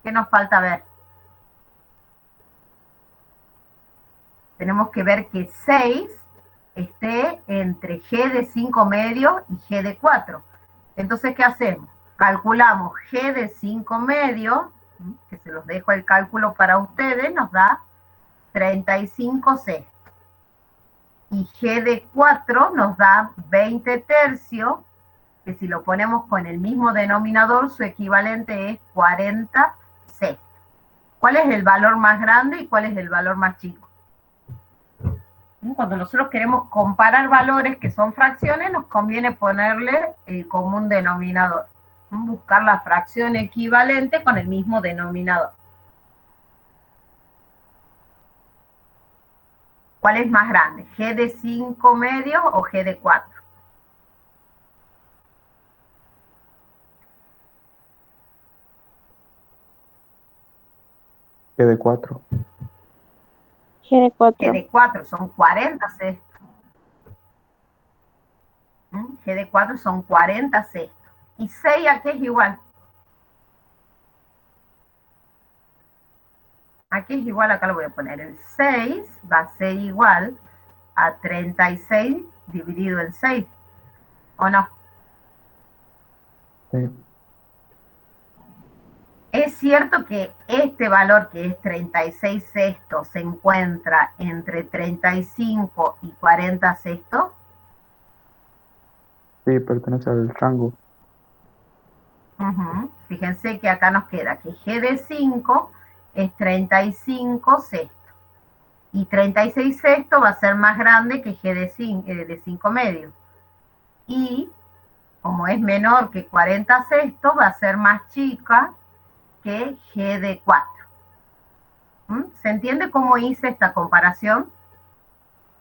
¿Qué nos falta ver? Tenemos que ver que 6 esté entre g de 5 medios y g de 4. Entonces, ¿qué hacemos? Calculamos g de 5 medios, que se los dejo el cálculo para ustedes, nos da 35 sextos. Y g de 4 nos da 20 tercios, que si lo ponemos con el mismo denominador, su equivalente es 40 sextos. ¿Cuál es el valor más grande y cuál es el valor más chico? Cuando nosotros queremos comparar valores que son fracciones, nos conviene ponerle el común denominador. Buscar la fracción equivalente con el mismo denominador. ¿Cuál es más grande? ¿G de 5 medios o G de 4? G de 4. G de G 4. de 4 son 40 sextos. G de 4 son 40 sextos. ¿Y 6 a qué es igual? Aquí es igual, acá lo voy a poner. El 6 va a ser igual a 36 dividido en 6. ¿O no? Sí. Es cierto que este valor, que es 36 sextos, se encuentra entre 35 y 40 sextos. Sí, pertenece al rango. Fíjense que acá nos queda que G de 5 es 35 sextos. Y 36 sextos va a ser más grande que G de 5 medios. Y como es menor que 40 sextos, va a ser más chica que G de 4. ¿Se entiende cómo hice esta comparación?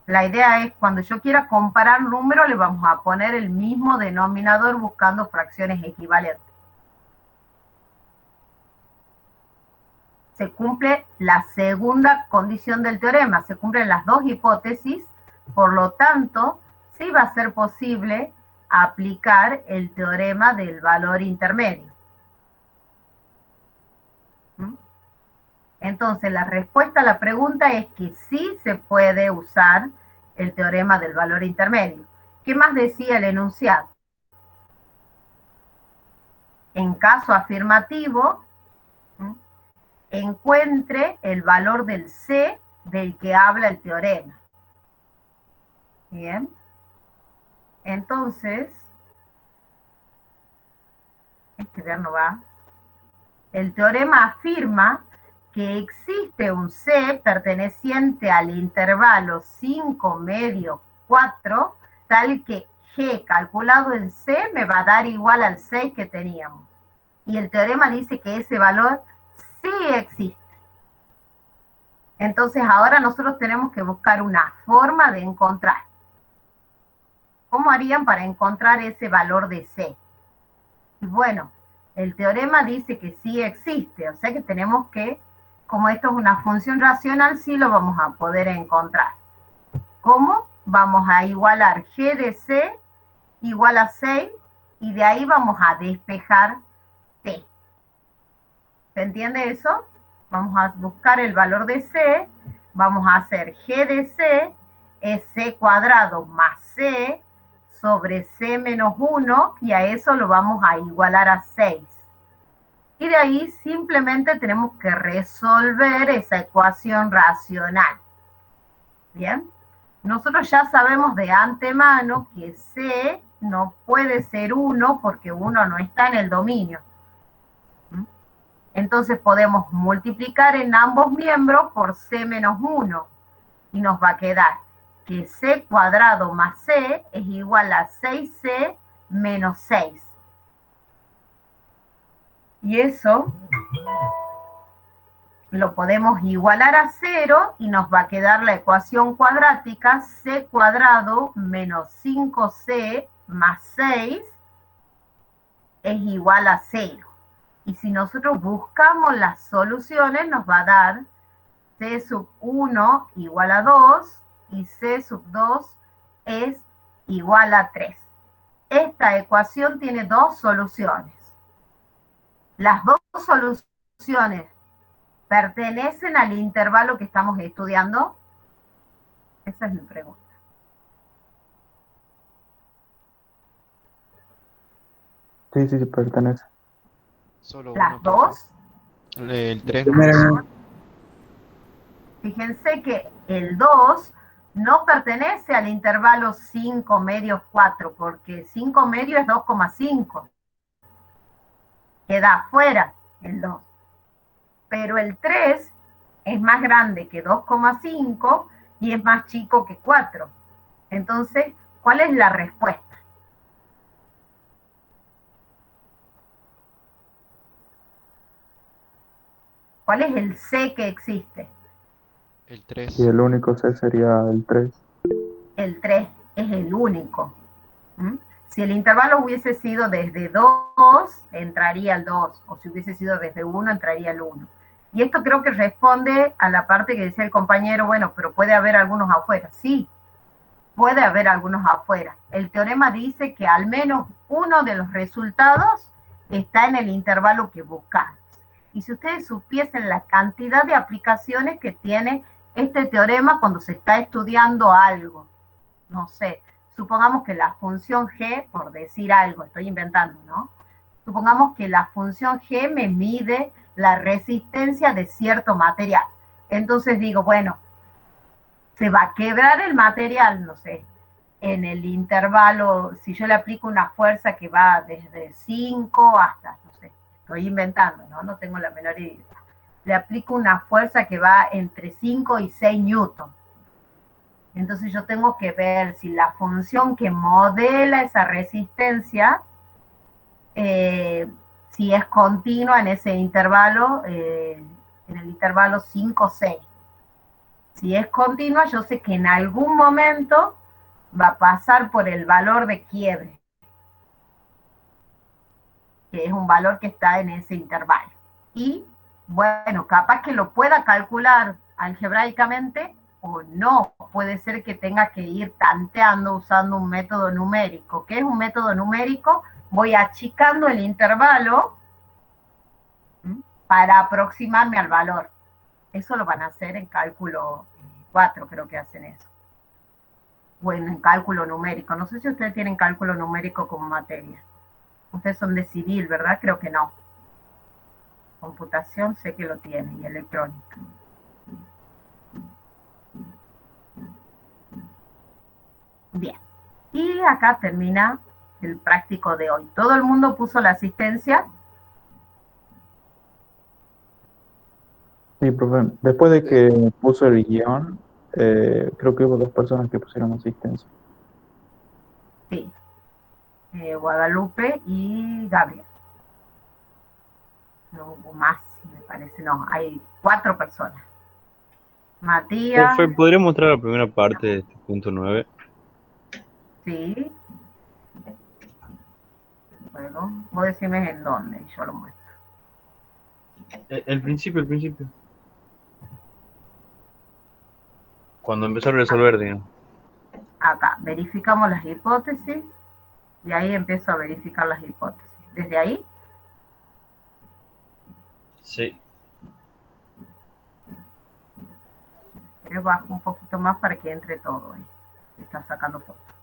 La idea es, cuando yo quiera comparar números, le vamos a poner el mismo denominador buscando fracciones equivalentes. Se cumple la segunda condición del teorema, se cumplen las dos hipótesis, por lo tanto, sí va a ser posible aplicar el teorema del valor intermedio. Entonces, la respuesta a la pregunta es que sí se puede usar el teorema del valor intermedio. ¿Qué más decía el enunciado? En caso afirmativo, encuentre el valor del C del que habla el teorema. Bien. Entonces, este ya no va. El teorema afirma que existe un C perteneciente al intervalo 5 medio 4, tal que G calculado en C me va a dar igual al 6 que teníamos. Y el teorema dice que ese valor sí existe. Entonces ahora nosotros tenemos que buscar una forma de encontrar. ¿Cómo harían para encontrar ese valor de C? Y bueno, el teorema dice que sí existe, o sea que tenemos que, como esto es una función racional, sí lo vamos a poder encontrar. ¿Cómo? Vamos a igualar G de C igual a 6 y de ahí vamos a despejar T. ¿Se entiende eso? Vamos a buscar el valor de C, vamos a hacer G de C es C cuadrado más C sobre C menos 1 y a eso lo vamos a igualar a 6. Y de ahí simplemente tenemos que resolver esa ecuación racional. ¿Bien? Nosotros ya sabemos de antemano que C no puede ser 1 porque 1 no está en el dominio. Entonces podemos multiplicar en ambos miembros por C menos 1 y nos va a quedar que C cuadrado más C es igual a 6C menos 6. Y eso lo podemos igualar a 0 y nos va a quedar la ecuación cuadrática C cuadrado menos 5C más 6 es igual a 0. Y si nosotros buscamos las soluciones, nos va a dar C sub 1 igual a 2 y C sub 2 es igual a 3. Esta ecuación tiene dos soluciones. Las dos soluciones pertenecen al intervalo que estamos estudiando. Esa es mi pregunta. Sí, sí, sí, pertenece. Solo Las uno, profe. dos. El 3 Primero, Fíjense que el 2 no pertenece al intervalo 5 medios 4, porque 5 medios es 2,5. Queda afuera el 2. Pero el 3 es más grande que 2,5 y es más chico que 4. Entonces, ¿cuál es la respuesta? ¿Cuál es el C que existe? El 3. Y el único C sería el 3. El 3 es el único. ¿Mm? Si el intervalo hubiese sido desde 2, entraría el 2. O si hubiese sido desde 1, entraría el 1. Y esto creo que responde a la parte que decía el compañero, bueno, pero puede haber algunos afuera. Sí, puede haber algunos afuera. El teorema dice que al menos uno de los resultados está en el intervalo que buscamos. Y si ustedes supiesen la cantidad de aplicaciones que tiene este teorema cuando se está estudiando algo, no sé, supongamos que la función G, por decir algo, estoy inventando, ¿no? Supongamos que la función G me mide la resistencia de cierto material. Entonces digo, bueno, se va a quebrar el material, no sé, en el intervalo, si yo le aplico una fuerza que va desde 5 hasta, no sé, estoy inventando, ¿no? No tengo la menor idea. Le aplico una fuerza que va entre 5 y 6 newton. Entonces yo tengo que ver si la función que modela esa resistencia, si es continua en ese intervalo, en el intervalo 5-6. Si es continua, yo sé que en algún momento va a pasar por el valor de quiebre, que es un valor que está en ese intervalo. Y, bueno, capaz que lo pueda calcular algebraicamente o no. Puede ser que tenga que ir tanteando usando un método numérico. ¿Qué es un método numérico? Voy achicando el intervalo para aproximarme al valor. Eso lo van a hacer en cálculo 4, creo que hacen eso. Bueno, en cálculo numérico. No sé si ustedes tienen cálculo numérico como materia. Ustedes son de civil, ¿verdad? Creo que no. Computación sé que lo tiene, y electrónica. Bien. Y acá termina el práctico de hoy. ¿Todo el mundo puso la asistencia? Sí, profe. Después de que puso el guión, creo que hubo 2 personas que pusieron asistencia. Sí. Guadalupe y Gabriel. No hubo más, me parece. No, hay 4 personas. Matías, Profe, ¿podría mostrar la primera parte de este punto 9? sí. Bueno, vos decime en dónde y yo lo muestro. El principio, el principio. Cuando empezó a resolver, digamos. Acá, verificamos las hipótesis y ahí empiezo a verificar las hipótesis. Desde ahí, Sí. bajo un poquito más para que entre todo ahí. Está sacando fotos.